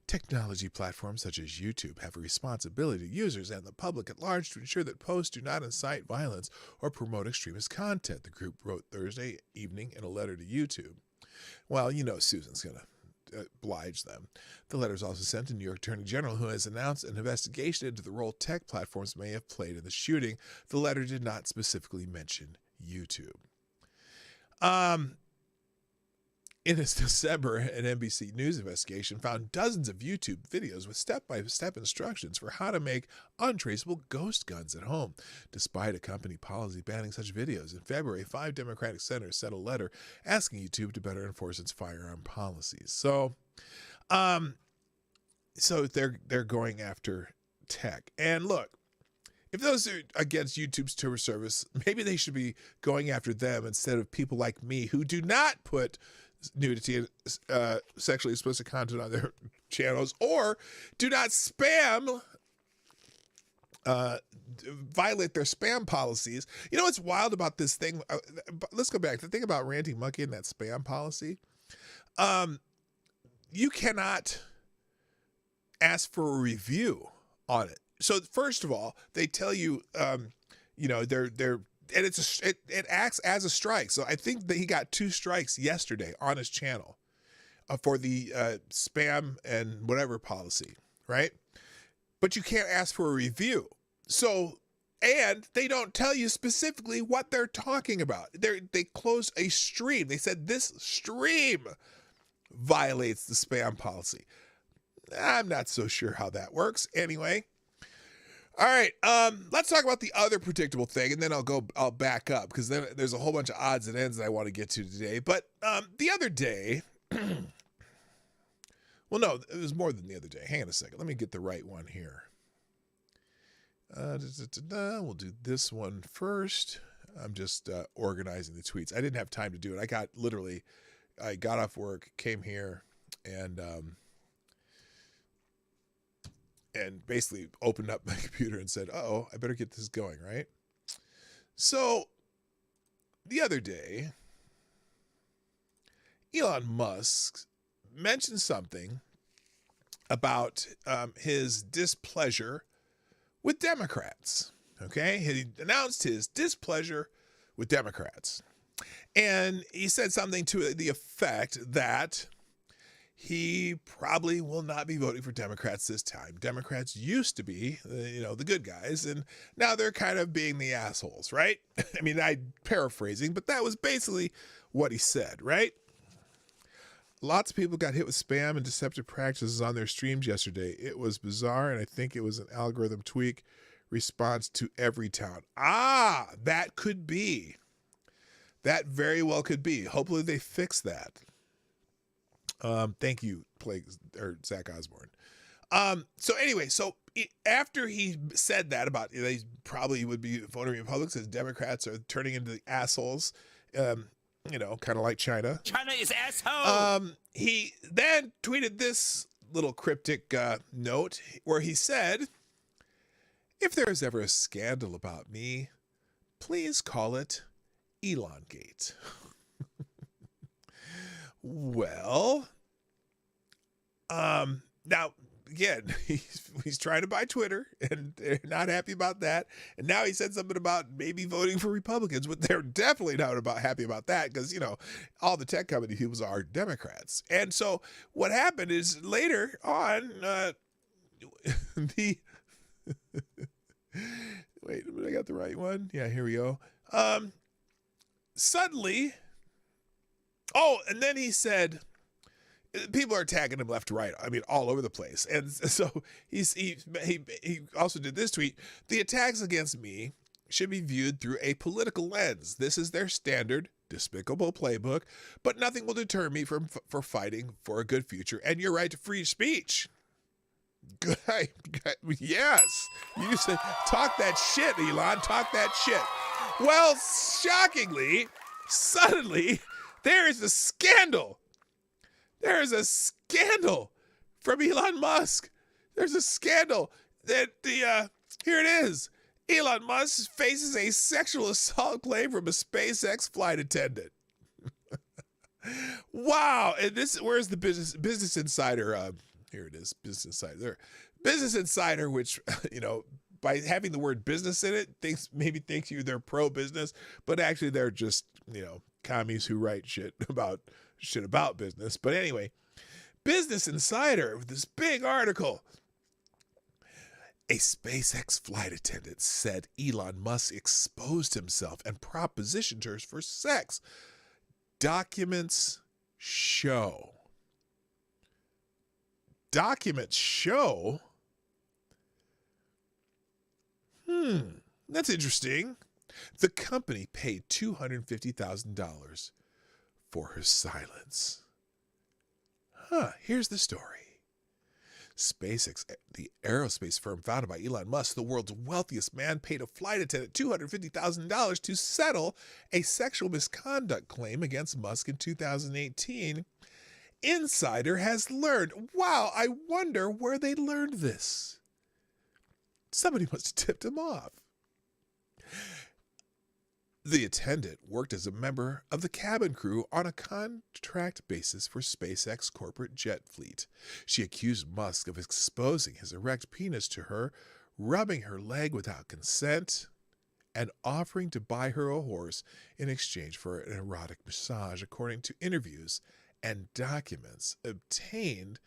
Technology platforms such as YouTube have a responsibility to users and the public at large to ensure that posts do not incite violence or promote extremist content, the group wrote Thursday evening in a letter to YouTube. Well, Susan's going to oblige them. The letter is also sent to New York Attorney General, who has announced an investigation into the role tech platforms may have played in the shooting. The letter did not specifically mention YouTube. in its December, an NBC News investigation found dozens of YouTube videos with step-by-step instructions for how to make untraceable ghost guns at home, despite a company policy banning such videos. In February, 5 Democratic senators sent a letter asking YouTube to better enforce its firearm policies. So they're going after tech. And look, if those are against YouTube's tour service, maybe they should be going after them instead of people like me who do not put nudity and sexually explicit content on their channels, or do not spam, violate their spam policies. You know what's wild about this thing? Let's go back. The thing about Ranting Monkey and that spam policy, you cannot ask for a review on it. So first of all, they tell you, they're and it acts as a strike. So I think that he got 2 strikes yesterday on his channel for the spam and whatever policy, right? But you can't ask for a review. So, and they don't tell you specifically what they're talking about. They closed a stream. They said this stream violates the spam policy. I'm not so sure how that works. Anyway. All right, let's talk about the other predictable thing, and then I'll back up, because then there's a whole bunch of odds and ends that I want to get to today. But the other day, well, no, it was more than the other day. Hang on a second. Let me get the right one here. We'll do this one first. I'm just organizing the tweets. I didn't have time to do it. I got off work, came here, and basically opened up my computer and said, oh, I better get this going, right? So the other day, Elon Musk mentioned something about his displeasure with Democrats, okay? He announced his displeasure with Democrats. And he said something to the effect that he probably will not be voting for Democrats this time. Democrats used to be, the good guys, and now they're kind of being the assholes, right? I mean, I'm paraphrasing, but that was basically what he said, right? Lots of people got hit with spam and deceptive practices on their streams yesterday. It was bizarre, and I think it was an algorithm tweak response to Everytown. That could be. That very well could be. Hopefully they fix that. Thank you, Zach Osborne. So anyway, after he said that about they probably would be voting Republicans as Democrats are turning into the assholes, kind of like China. China is asshole. He then tweeted this little cryptic note where he said, "If there is ever a scandal about me, please call it Elongate." Well, now again, he's trying to buy Twitter, and they're not happy about that. And now he said something about maybe voting for Republicans, but they're definitely not happy about that, because all the tech company people are Democrats. And so what happened is later on, wait, I got the right one. Yeah, here we go. Suddenly. Oh, and then he said, people are attacking him left to right. I mean, all over the place. And so he also did this tweet: "The attacks against me should be viewed through a political lens. This is their standard, despicable playbook, but nothing will deter me for fighting for a good future and your right to free speech." Good. Yes. You said, talk that shit, Elon. Talk that shit. Well, shockingly, suddenly, there is a scandal. There is a scandal from Elon Musk. There's a scandal that here it is. Elon Musk faces a sexual assault claim from a SpaceX flight attendant. Wow. And where's the Business Insider? Here it is. Business Insider. There. Business Insider, which, by having the word business in it, thinks they're pro-business, but actually they're just, commies who write shit about business. But anyway, Business Insider with this big article. A SpaceX flight attendant said Elon Musk exposed himself and propositioned her for sex. Documents show. Documents show. That's interesting. The company paid $250,000 for her silence. Here's the story. SpaceX, the aerospace firm founded by Elon Musk, the world's wealthiest man, paid a flight attendant $250,000 to settle a sexual misconduct claim against Musk in 2018. Insider has learned. Wow, I wonder where they learned this. Somebody must have tipped him off. The attendant worked as a member of the cabin crew on a contract basis for SpaceX corporate jet fleet. She accused Musk of exposing his erect penis to her, rubbing her leg without consent, and offering to buy her a horse in exchange for an erotic massage, according to interviews and documents obtained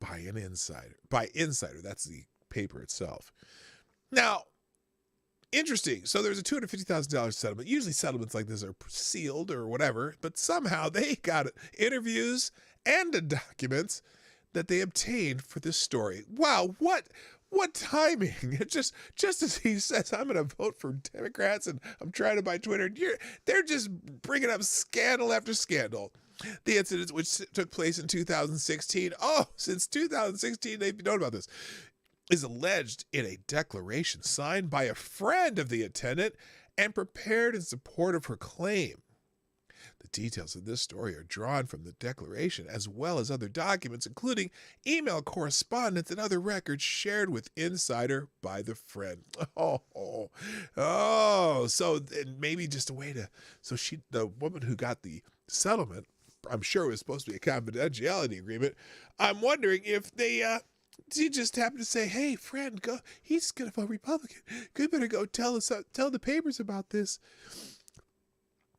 by an insider. By Insider, that's the paper itself. Now, interesting. So there's a $250,000 settlement. Usually settlements like this are sealed or whatever, but somehow they got interviews and the documents that they obtained for this story. Wow, what timing. Just as he says, I'm going to vote for Democrats and I'm trying to buy Twitter, they're just bringing up scandal after scandal. The incident, which took place in 2016, since 2016, they've known about this, is alleged in a declaration signed by a friend of the attendant and prepared in support of her claim. The details of this story are drawn from the declaration as well as other documents, including email correspondence and other records shared with Insider by the friend. So maybe just a way to, the woman who got the settlement, I'm sure it was supposed to be a confidentiality agreement. I'm wondering if she just happened to say, "Hey, friend, go. He's gonna vote Republican. You better go tell the papers about this."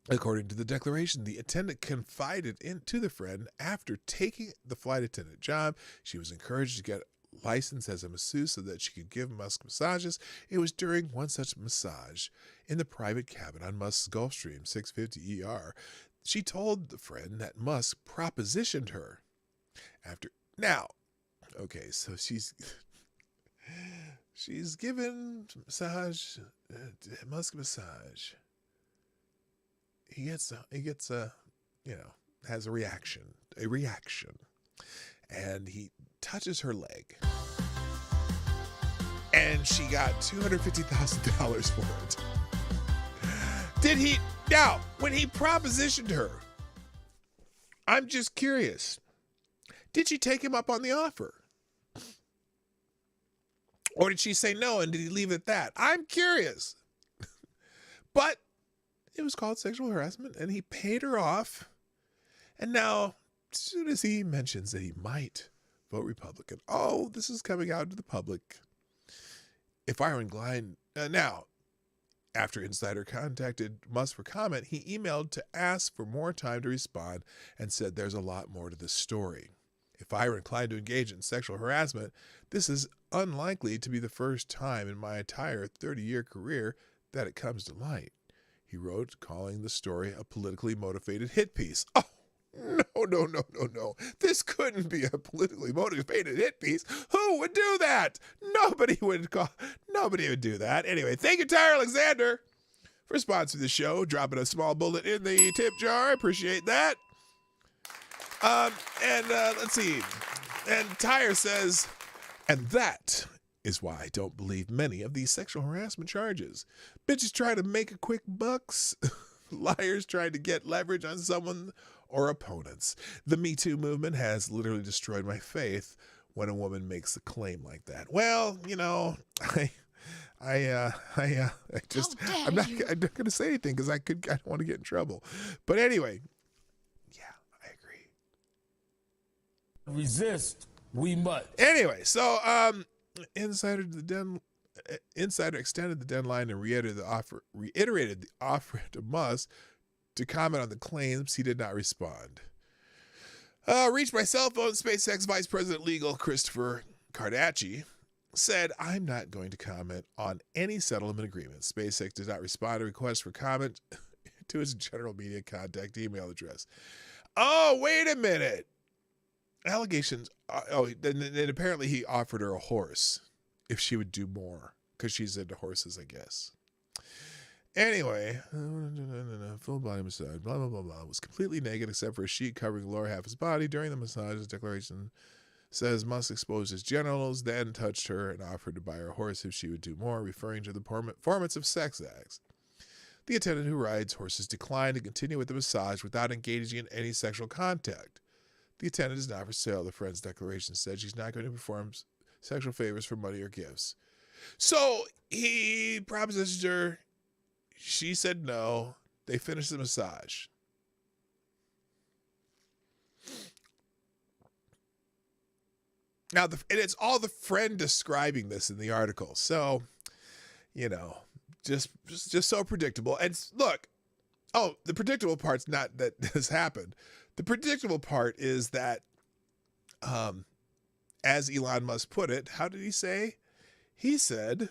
According to the declaration, the attendant confided to the friend after taking the flight attendant job. She was encouraged to get licensed as a masseuse so that she could give Musk massages. It was during one such massage in the private cabin on Musk's Gulfstream 650 ER. She told the friend that Musk propositioned her. So she's given massage, Musk massage. He gets has a reaction, and he touches her leg, and she got $250,000 for it. Did he? Now, when he propositioned her, I'm just curious. Did she take him up on the offer? Or did she say no and did he leave it at that? I'm curious. But it was called sexual harassment and he paid her off. And now, as soon as he mentions that he might vote Republican, this is coming out to the public. If I were inclined, now, after Insider contacted Musk for comment, he emailed to ask for more time to respond and said there's a lot more to this story. If I were inclined to engage in sexual harassment, this is unlikely to be the first time in my entire 30-year career that it comes to light. He wrote, calling the story a politically motivated hit piece. No. This couldn't be a politically motivated hit piece. Who would do that? Nobody would do that. Anyway, thank you, Tyre Alexander, for sponsoring the show, dropping a small bullet in the tip jar. I appreciate that. Let's see. And Tyre says, and that is why I don't believe many of these sexual harassment charges. Bitches try to make a quick bucks. Liars trying to get leverage on someone or opponents. The Me Too movement has literally destroyed my faith when a woman makes a claim like that. Well, I'm not going to say anything because I don't want to get in trouble. But anyway, yeah, I agree. Resist, we must. Anyway, so Insider extended the deadline and reiterated the offer to Musk to comment on the claims. He did not respond. Reached by cell phone, SpaceX Vice President Legal Christopher Cardacci said, I'm not going to comment on any settlement agreement. SpaceX did not respond to requests for comment to his general media contact email address. Oh, wait a minute. Allegations. Then apparently he offered her a horse if she would do more because she's into horses, I guess. Anyway, full body massage, blah, blah, blah, blah. Was completely naked except for a sheet covering the lower half of his body. During the massage, his declaration says must expose his genitals, then touched her and offered to buy her a horse if she would do more, referring to the performance of sex acts. The attendant who rides horses declined to continue with the massage without engaging in any sexual contact. The attendant is not for sale, the friend's declaration said. She's not going to perform sexual favors for money or gifts. So he propositioned her. She said no. They finished the massage. Now, and it's all the friend describing this in the article. So, just so predictable. And look, the predictable part's not that this happened. The predictable part is that, as Elon Musk put it, how did he say? He said,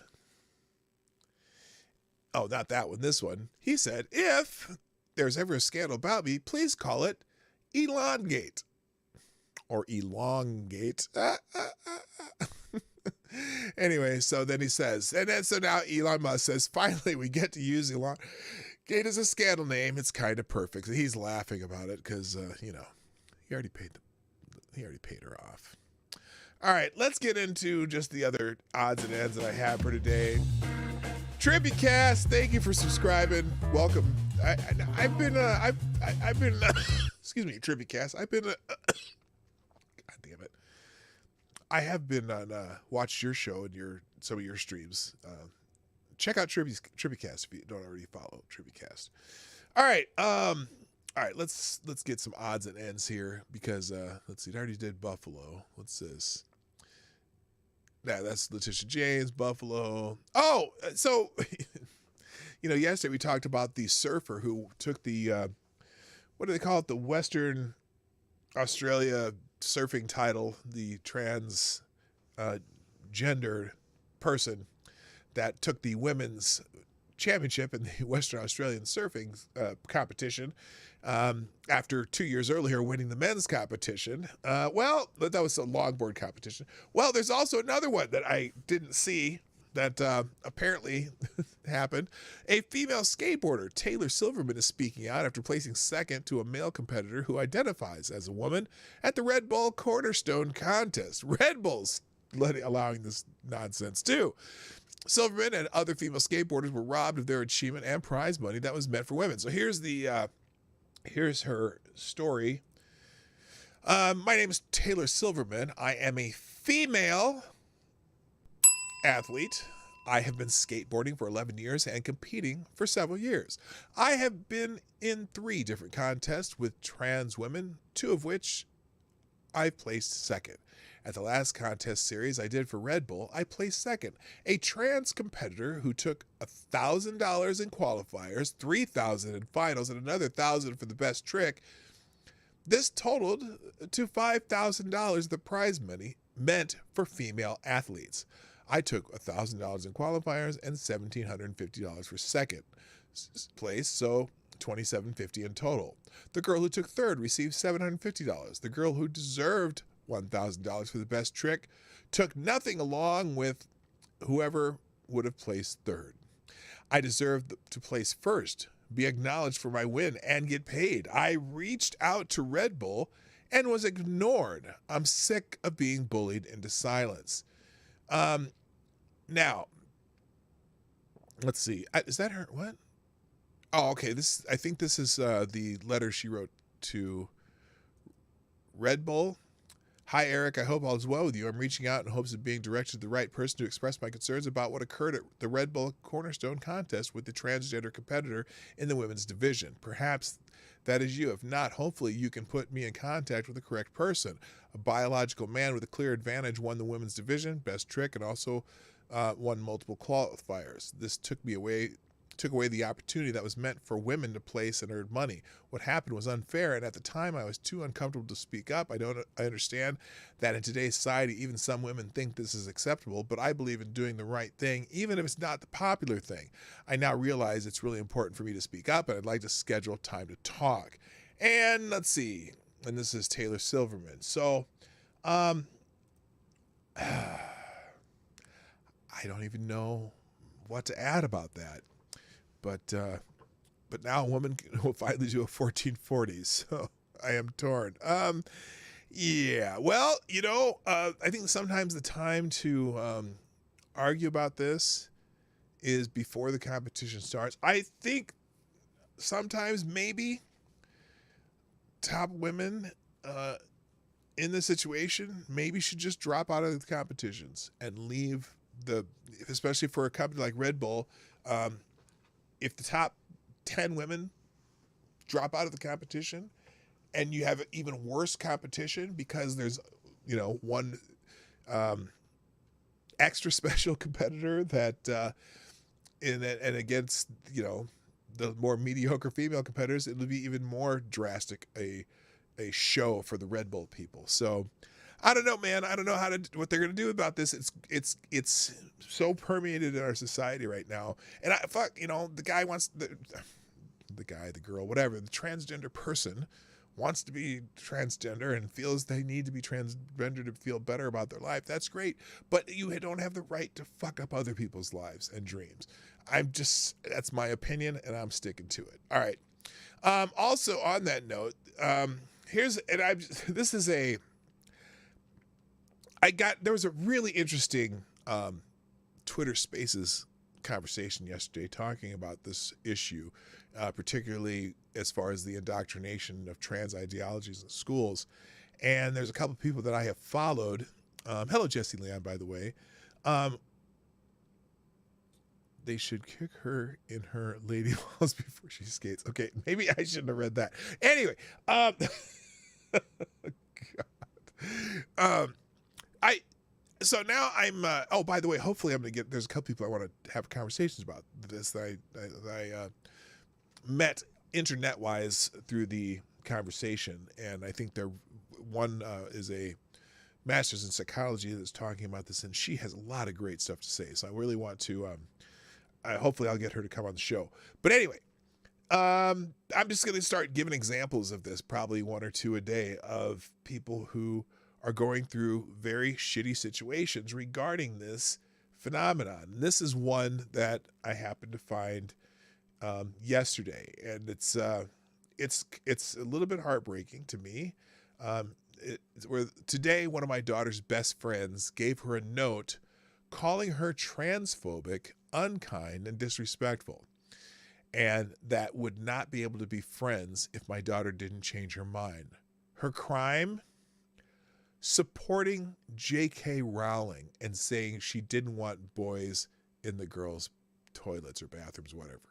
not that one, this one. He said, if there's ever a scandal about me, please call it Elongate. Or elongate. Anyway, so then he says, so now Elon Musk says, finally we get to use elongate as a scandal name. It's kind of perfect. He's laughing about it because, he already paid her off. All right, let's get into just the other odds and ends that I have for today. TribuCast, thank you for subscribing. Welcome. I've been excuse me, TribuCast. I've been God damn it. I have been on watched your show and some of your streams. Check out TribuCast if you don't already follow TribuCast. All right, let's get some odds and ends here because let's see, I already did Buffalo. What's this? Yeah, that's Letitia James, Buffalo. Oh, so yesterday we talked about the surfer who took the what do they call it? The Western Australia surfing title, the trans gendered person that took the women's championship in the Western Australian surfing competition after 2 years earlier winning the men's competition. That was a longboard competition. Well, there's also another one that I didn't see that apparently happened. A female skateboarder, Taylor Silverman, is speaking out after placing second to a male competitor who identifies as a woman at the Red Bull Cornerstone contest. Red Bull's allowing this nonsense too. Silverman and other female skateboarders were robbed of their achievement and prize money that was meant for women. So here's her story. My name is Taylor Silverman. I am a female athlete. I have been skateboarding for 11 years and competing for several years. I have been in 3 different contests with trans women, 2 of which I placed second. At the last contest series I did for Red Bull, I placed second. A trans competitor who took $1,000 in qualifiers, $3,000 in finals, and another $1,000 for the best trick. This totaled to $5,000 the prize money meant for female athletes. I took $1,000 in qualifiers and $1,750 for second place, so $2,750 in total. The girl who took third received $750. The girl who deserved $1,000 for the best trick took nothing along with whoever would have placed third. I deserved to place first, be acknowledged for my win, and get paid. I reached out to Red Bull and was ignored. I'm sick of being bullied into silence. Now, let's see. Is that her? What? Oh, okay. I think this is the letter she wrote to Red Bull. Hi, Eric. I hope all is well with you. I'm reaching out in hopes of being directed to the right person to express my concerns about what occurred at the Red Bull Cornerstone contest with the transgender competitor in the women's division. Perhaps that is you. If not, hopefully you can put me in contact with the correct person. A biological man with a clear advantage won the women's division, best trick, and also won multiple qualifiers. This took away the opportunity that was meant for women to place and earn money. What happened was unfair, and at the time I was too uncomfortable to speak up. I understand that in today's society, even some women think this is acceptable, but I believe in doing the right thing, even if it's not the popular thing. I now realize it's really important for me to speak up, and I'd like to schedule time to talk. And let's see. And this is Taylor Silverman. So, I don't even know what to add about that. But now a woman will finally do a 1440. So I am torn. Yeah. Well, I think sometimes the time to argue about this is before the competition starts. I think sometimes maybe top women in this situation maybe should just drop out of the competitions and leave especially for a company like Red Bull. If the top 10 women drop out of the competition and you have even worse competition because there's, one extra special competitor that and against, the more mediocre female competitors, it would be even more drastic a show for the Red Bull people. So I don't know, man. I don't know what they're gonna do about this. It's so permeated in our society right now. And the guy wants the girl, whatever, the transgender person wants to be transgender and feels they need to be transgender to feel better about their life. That's great. But you don't have the right to fuck up other people's lives and dreams. That's my opinion and I'm sticking to it. All right. Also on that note, there was a really interesting Twitter Spaces conversation yesterday talking about this issue, particularly as far as the indoctrination of trans ideologies in schools. And there's a couple of people that I have followed. Hello, Jesse Leon, by the way. They should kick her in her lady balls before she skates. Okay, maybe I shouldn't have read that. Anyway, God. So now I'm. By the way, hopefully I'm gonna get. There's a couple people I want to have conversations about this that I met internet wise through the conversation, and I think one is a master's in psychology that's talking about this, and she has a lot of great stuff to say. So I really want to. Hopefully I'll get her to come on the show. But anyway, I'm just going to start giving examples of this, probably one or two a day, of people who are going through very shitty situations regarding this phenomenon. And this is one that I happened to find yesterday, and it's a little bit heartbreaking to me. Where today one of my daughter's best friends gave her a note calling her transphobic, unkind, and disrespectful, and that would not be able to be friends if my daughter didn't change her mind. Her crime? Supporting J.K. Rowling and saying she didn't want boys in the girls' toilets or bathrooms, whatever.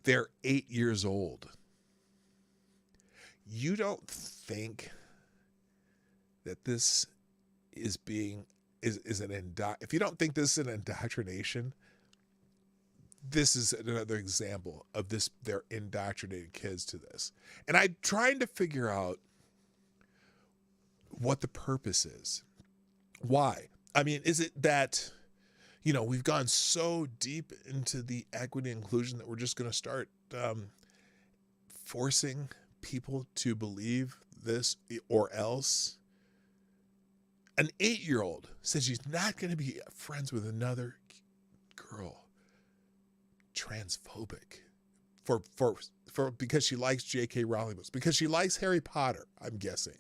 They're 8 years old. You don't think that this is if you don't think this is an indoctrination, this is another example of this. They're indoctrinating kids to this. And I'm trying to figure out what the purpose is. Why? I mean, is it that, we've gone so deep into the equity and inclusion that we're just going to start forcing people to believe this, or else? An 8-year-old says she's not going to be friends with another girl. Transphobic. Because she likes J.K. Rowling books. Because she likes Harry Potter, I'm guessing.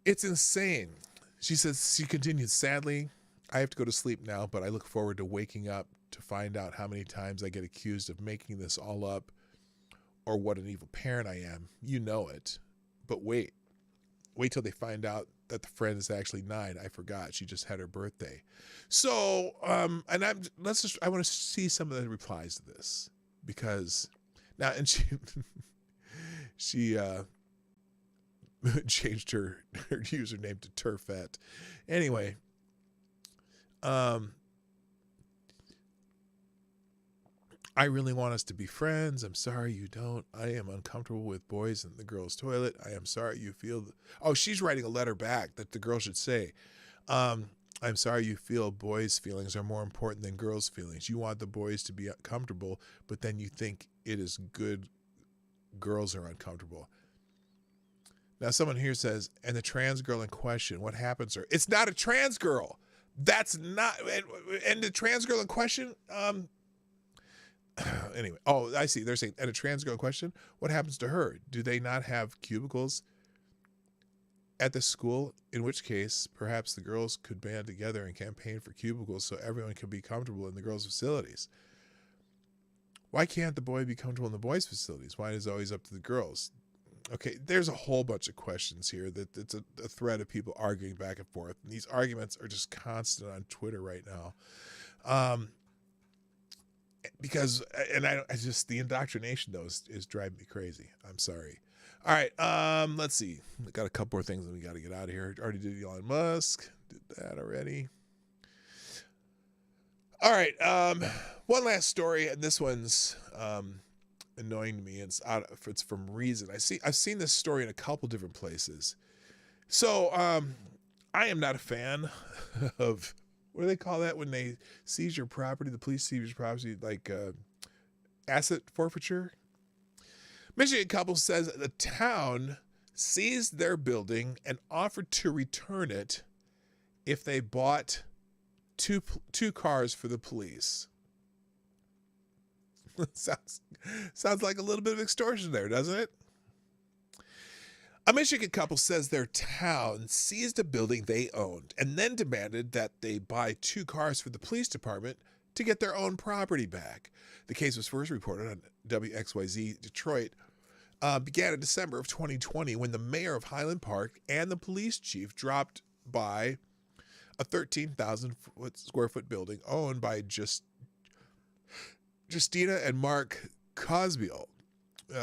It's insane. She says, she continued, sadly, I have to go to sleep now, but I look forward to waking up to find out how many times I get accused of making this all up or what an evil parent I am. You know it. But wait till they find out that the friend is actually 9. I forgot. She just had her birthday. So, I want to see some of the replies to this, because now, and she changed her username to Turfette. Anyway, I really want us to be friends. I'm sorry you don't. I am uncomfortable with boys in the girls' toilet. I am sorry you feel... she's writing a letter back that the girl should say. I'm sorry you feel boys' feelings are more important than girls' feelings. You want the boys to be comfortable, but then you think it is good girls are uncomfortable. Now, someone here says, and the trans girl in question, what happens to her? It's not a trans girl. That's not, and the trans girl in question, anyway, oh, I see. They're saying, and a trans girl in question, what happens to her? Do they not have cubicles at the school? In which case, perhaps the girls could band together and campaign for cubicles so everyone can be comfortable in the girls' facilities. Why can't the boy be comfortable in the boys' facilities? Why is it always up to the girls? Okay, there's a whole bunch of questions here that it's a thread of people arguing back and forth. And these arguments are just constant on Twitter right now. Because, and I just, the indoctrination though is driving me crazy. I'm sorry. All right, let's see. We got a couple more things that we got to get out of here. Already did Elon Musk. Did that already. All right, one last story, and this one's annoying to me. It's from Reason. I've seen this story in a couple different places. So I am not a fan of, what do they call that when they seize your property? The police seize your property, like asset forfeiture. Michigan couple says the town seized their building and offered to return it if they bought two cars for the police. Sounds like a little bit of extortion there, doesn't it? A Michigan couple says their town seized a building they owned and then demanded that they buy 2 cars for the police department to get their own property back. The case was first reported on WXYZ Detroit. Began in December of 2020 when the mayor of Highland Park and the police chief dropped by a 13,000 square foot building owned by Justina and Mark Cosbiel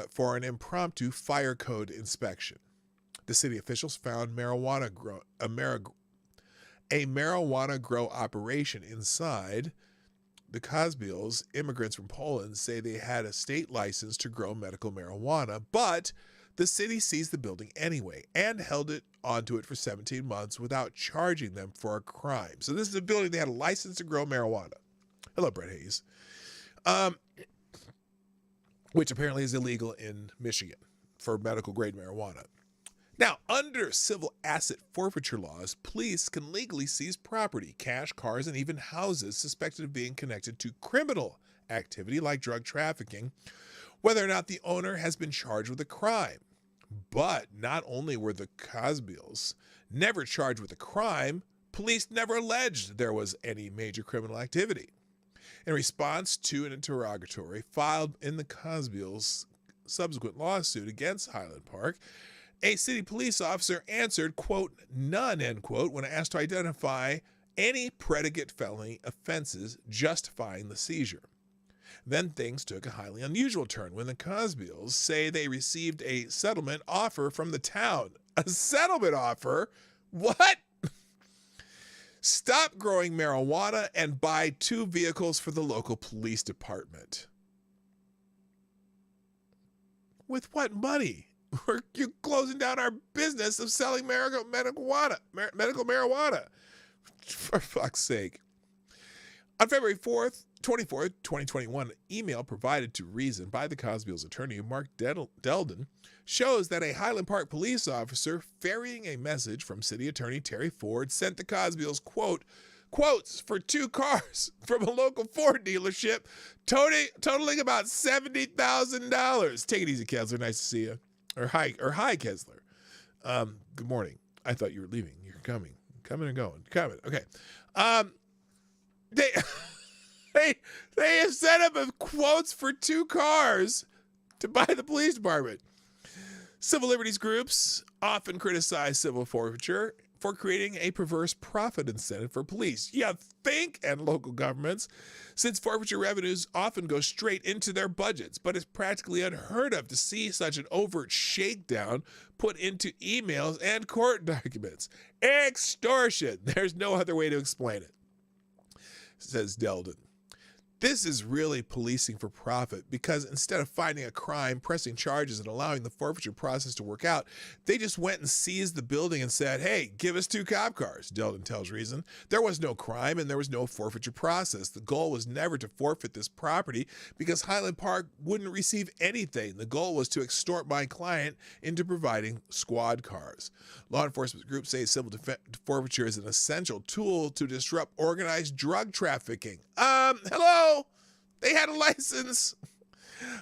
for an impromptu fire code inspection. The city officials found a marijuana grow operation inside. The Cosbiels, immigrants from Poland, say they had a state license to grow medical marijuana, but the city seized the building anyway and held it onto it for 17 months without charging them for a crime. So this is a building they had a license to grow marijuana. Hello, Brett Hayes. Which apparently is illegal in Michigan for medical grade marijuana. Now, under civil asset forfeiture laws, police can legally seize property, cash, cars, and even houses suspected of being connected to criminal activity like drug trafficking, whether or not the owner has been charged with a crime. But not only were the Cosbiels never charged with a crime, police never alleged there was any major criminal activity. In response to an interrogatory filed in the Cosbiels' subsequent lawsuit against Highland Park, a city police officer answered, quote, none, end quote, when asked to identify any predicate felony offenses justifying the seizure. Then things took a highly unusual turn when the Cosbiels say they received a settlement offer from the town. A settlement offer? What? Stop growing marijuana and buy 2 vehicles for the local police department. With what money? You're closing down our business of selling medical marijuana. For fuck's sake. On February 24th, 2021, an email provided to Reason by the Cosbiels' attorney, Mark Delden, shows that a Highland Park police officer ferrying a message from City Attorney Terry Ford sent the Cosbiels, quotes for 2 cars from a local Ford dealership, totaling about $70,000. Take it easy, Kessler. Nice to see you. Or hi, Kessler. Good morning. I thought you were leaving. You're coming and going. Okay. They have set up a quotes for 2 cars to buy the police department. Civil liberties groups often criticize civil forfeiture for creating a perverse profit incentive for police. You think, and local governments, since forfeiture revenues often go straight into their budgets, but it's practically unheard of to see such an overt shakedown put into emails and court documents. Extortion. There's no other way to explain it, says Delden. This is really policing for profit, because instead of finding a crime, pressing charges, and allowing the forfeiture process to work out, they just went and seized the building and said, hey, give us 2 cop cars. Delden tells Reason. There was no crime and there was no forfeiture process. The goal was never to forfeit this property because Highland Park wouldn't receive anything. The goal was to extort my client into providing squad cars. Law enforcement groups say civil forfeiture is an essential tool to disrupt organized drug trafficking. Hello? They had a license.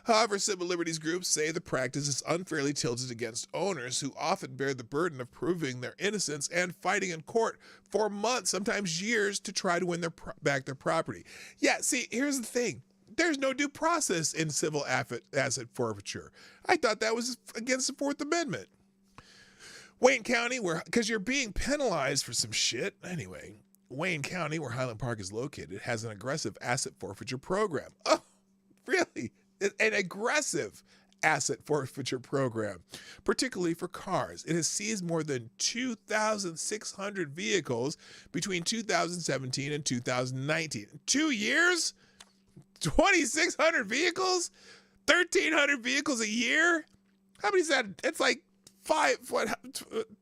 However, civil liberties groups say the practice is unfairly tilted against owners who often bear the burden of proving their innocence and fighting in court for months, sometimes years, to try to win back their property. Yeah, see, here's the thing. There's no due process in civil asset forfeiture. I thought that was against the Fourth Amendment. Wayne County, because you're being penalized for some shit. Anyway, Wayne County, where Highland Park is located, has an aggressive asset forfeiture program. Oh, really? An aggressive asset forfeiture program, particularly for cars. It has seized more than 2,600 vehicles between 2017 and 2019. 2 years? 2,600 vehicles? 1,300 vehicles a year? How many is that? It's like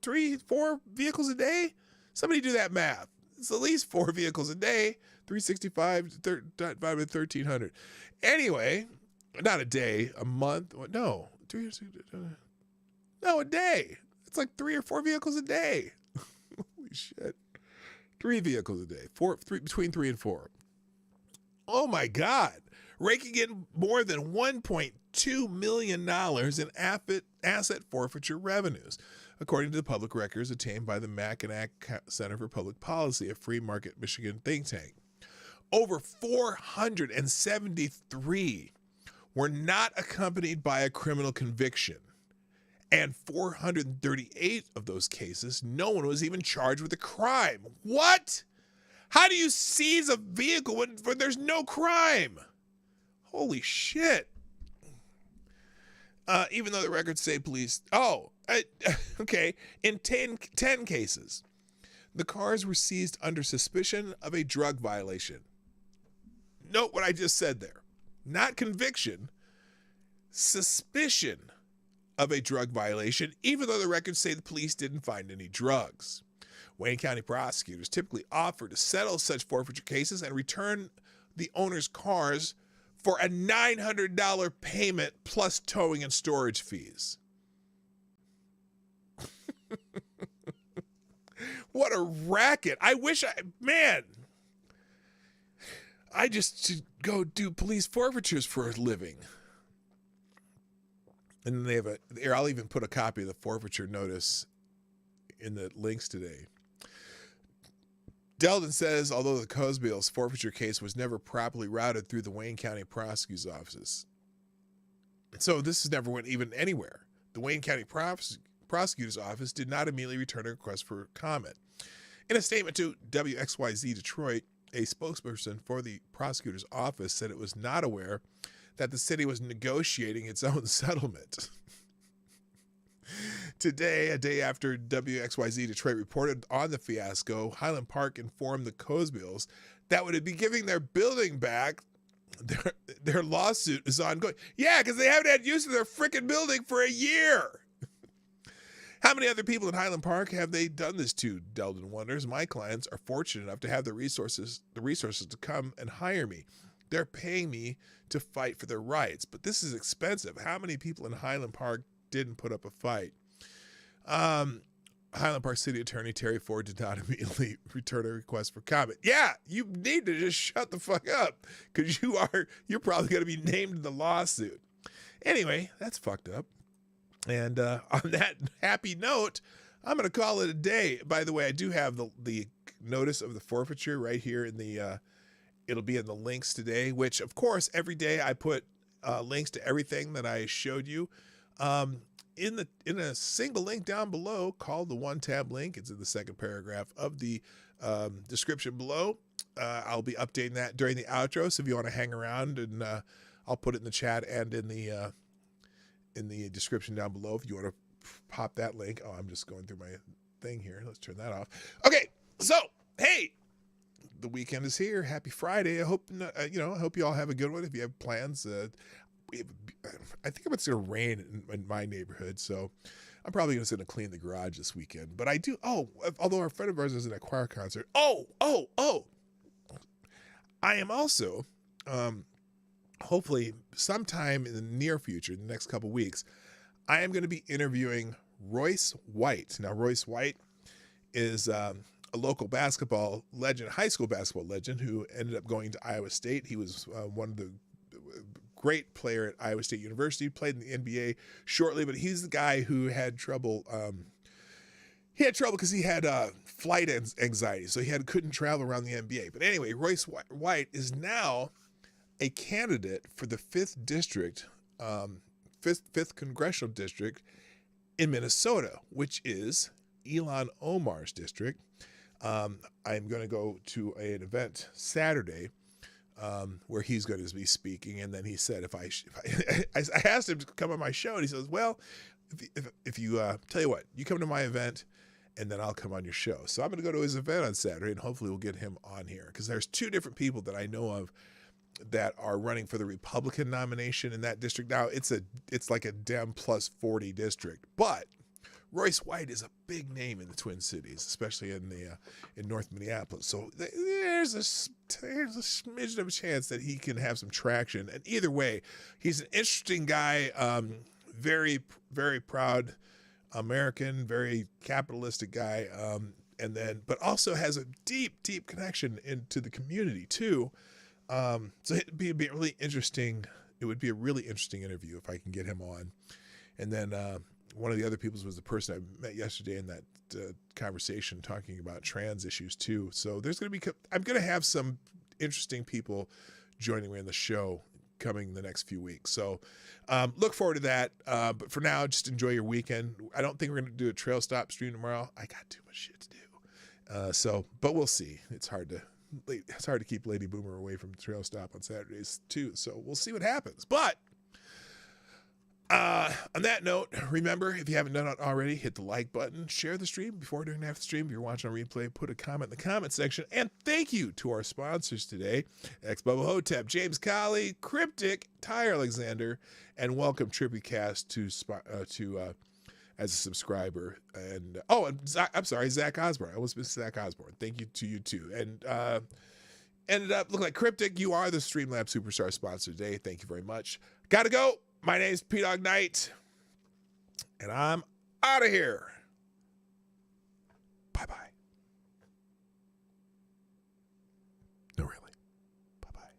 3, 4 vehicles a day? Somebody do that math. It's at least 4 vehicles a day. 365 divided by 1,300. Anyway, not a day, a month. No, 2 years. No, a day. It's like 3 or 4 vehicles a day. Holy shit. 3 vehicles a day. Between 3 and 4. Oh my God. Raking in more than $1.2 million in asset forfeiture revenues, according to the public records obtained by the Mackinac Center for Public Policy, a free market Michigan think tank. Over 473 were not accompanied by a criminal conviction. And 438 of those cases, no one was even charged with a crime. What? How do you seize a vehicle when there's no crime? Holy shit. Even though the records say police... okay. In 10 cases, the cars were seized under suspicion of a drug violation. Note what I just said there. Not conviction, suspicion of a drug violation, even though the records say the police didn't find any drugs. Wayne County prosecutors typically offer to settle such forfeiture cases and return the owner's cars for a $900 payment plus towing and storage fees. What a racket. I just should go do police forfeitures for a living. And then they have I'll even put a copy of the forfeiture notice in the links today. Delden says, although the Cosbill's forfeiture case was never properly routed through the Wayne County Prosecutor's Office. So this never went even anywhere. The Wayne County Prosecutor's Office did not immediately return a request for comment. In a statement to WXYZ Detroit, a spokesperson for the prosecutor's office said it was not aware that the city was negotiating its own settlement. Today, a day after WXYZ Detroit reported on the fiasco, Highland Park informed the Cosbills that would be giving their building back. Their lawsuit is ongoing. Yeah, because they haven't had use of their freaking building for a year. How many other people in Highland Park have they done this to? Delden wonders. My clients are fortunate enough to have the resources to come and hire me. They're paying me to fight for their rights, but this is expensive. How many people in Highland Park didn't put up a fight? Highland Park City Attorney Terry Ford did not immediately return a request for comment. Yeah, you need to just shut the fuck up, because you're probably going to be named in the lawsuit. Anyway, that's fucked up. And on that happy note, I'm going to call it a day. By the way, I do have the notice of the forfeiture right here in the it'll be in the links today, which of course every day I put links to everything that I showed you. In a single link down below called the one tab link. It's in the second paragraph of the description below. I'll be updating that during the outro. So if you want to hang around, and I'll put it in the chat and in the description down below if you want to pop that link. Oh, I'm just going through my thing here. Let's turn that off. Okay. So, hey, the weekend is here. Happy Friday. I hope I hope you all have a good one. If you have plans, I think it's going to rain in my neighborhood, so I'm probably going to clean the garage this weekend. But I do. Oh, although our friend of ours is in a choir concert. Oh. I am also, hopefully, sometime in the near future, in the next couple weeks, I am going to be interviewing Royce White. Now, Royce White is a local basketball legend, high school basketball legend, who ended up going to Iowa State. He was one of the great player at Iowa State University, played in the NBA shortly, but he's the guy who had trouble. He had trouble because he had flight anxiety, so he couldn't travel around the NBA. But anyway, Royce White is now a candidate for the 5th district, 5th congressional district in Minnesota, which is Ilhan Omar's district. I'm going to go to an event Saturday where he's going to be speaking, and then he said I asked him to come on my show, and he says, well, if you tell you what, you come to my event, and then I'll come on your show. So I'm going to go to his event on Saturday, and hopefully we'll get him on here, because there's 2 different people that I know of that are running for the Republican nomination in that district. Now it's like a Dem plus 40 district, but Royce White is a big name in the Twin Cities, especially in North Minneapolis. So there's a smidgen of a chance that he can have some traction. And either way, he's an interesting guy, very, very proud American, very capitalistic guy, but also has a deep, deep connection into the community too. So it'd be really interesting. It would be a really interesting interview if I can get him on. And then one of the other people was the person I met yesterday in that conversation talking about trans issues too. So I'm going to have some interesting people joining me in the show coming the next few weeks. So look forward to that. But for now, just enjoy your weekend. I don't think we're going to do a trail stop stream tomorrow. I got too much shit to do. But we'll see. It's hard to keep Lady Boomer away from trail stop on Saturdays too. So we'll see what happens. But on that note, remember, if you haven't done it already, hit the like button, share the stream before, during, and after the stream. If you're watching on replay, put a comment in the comment section. And thank you to our sponsors today, Bubba Hotep, James Colley, Cryptic, Ty Alexander, and welcome TrippyCast to as a subscriber. And I'm sorry, Zach Osborne. I almost missed Zach Osborne. Thank you to you too. And ended up looking like Cryptic. You are the Streamlabs Superstar sponsor today. Thank you very much. Gotta go. My name's P-Dog Knight, and I'm out of here. Bye-bye. No, really. Bye-bye.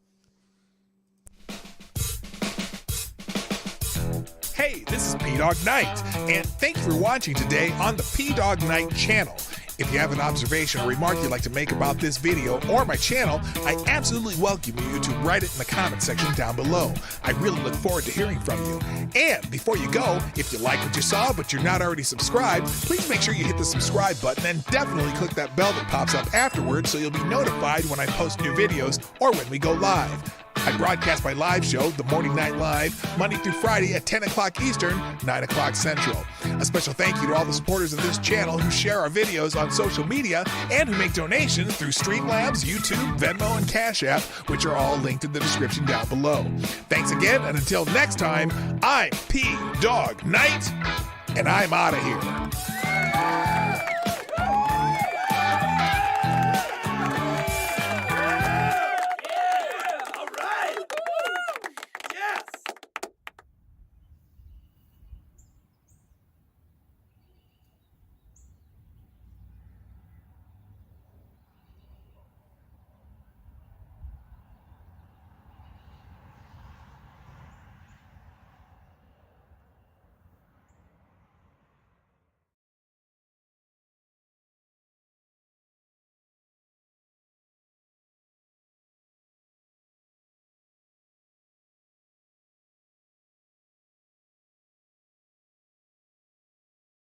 Hey, this is P-Dog Knight, and thank you for watching today on the P-Dog Knight channel. If you have an observation or remark you'd like to make about this video or my channel, I absolutely welcome you to write it in the comment section down below. I really look forward to hearing from you. And before you go, if you like what you saw but you're not already subscribed, please make sure you hit the subscribe button and definitely click that bell that pops up afterwards so you'll be notified when I post new videos or when we go live. I broadcast my live show, The Morning Night Live, Monday through Friday at 10 o'clock Eastern, 9 o'clock Central. A special thank you to all the supporters of this channel who share our videos on social media and who make donations through Streamlabs, YouTube, Venmo, and Cash App, which are all linked in the description down below. Thanks again, and until next time, I'm P-Dog Knight, and I'm out of here.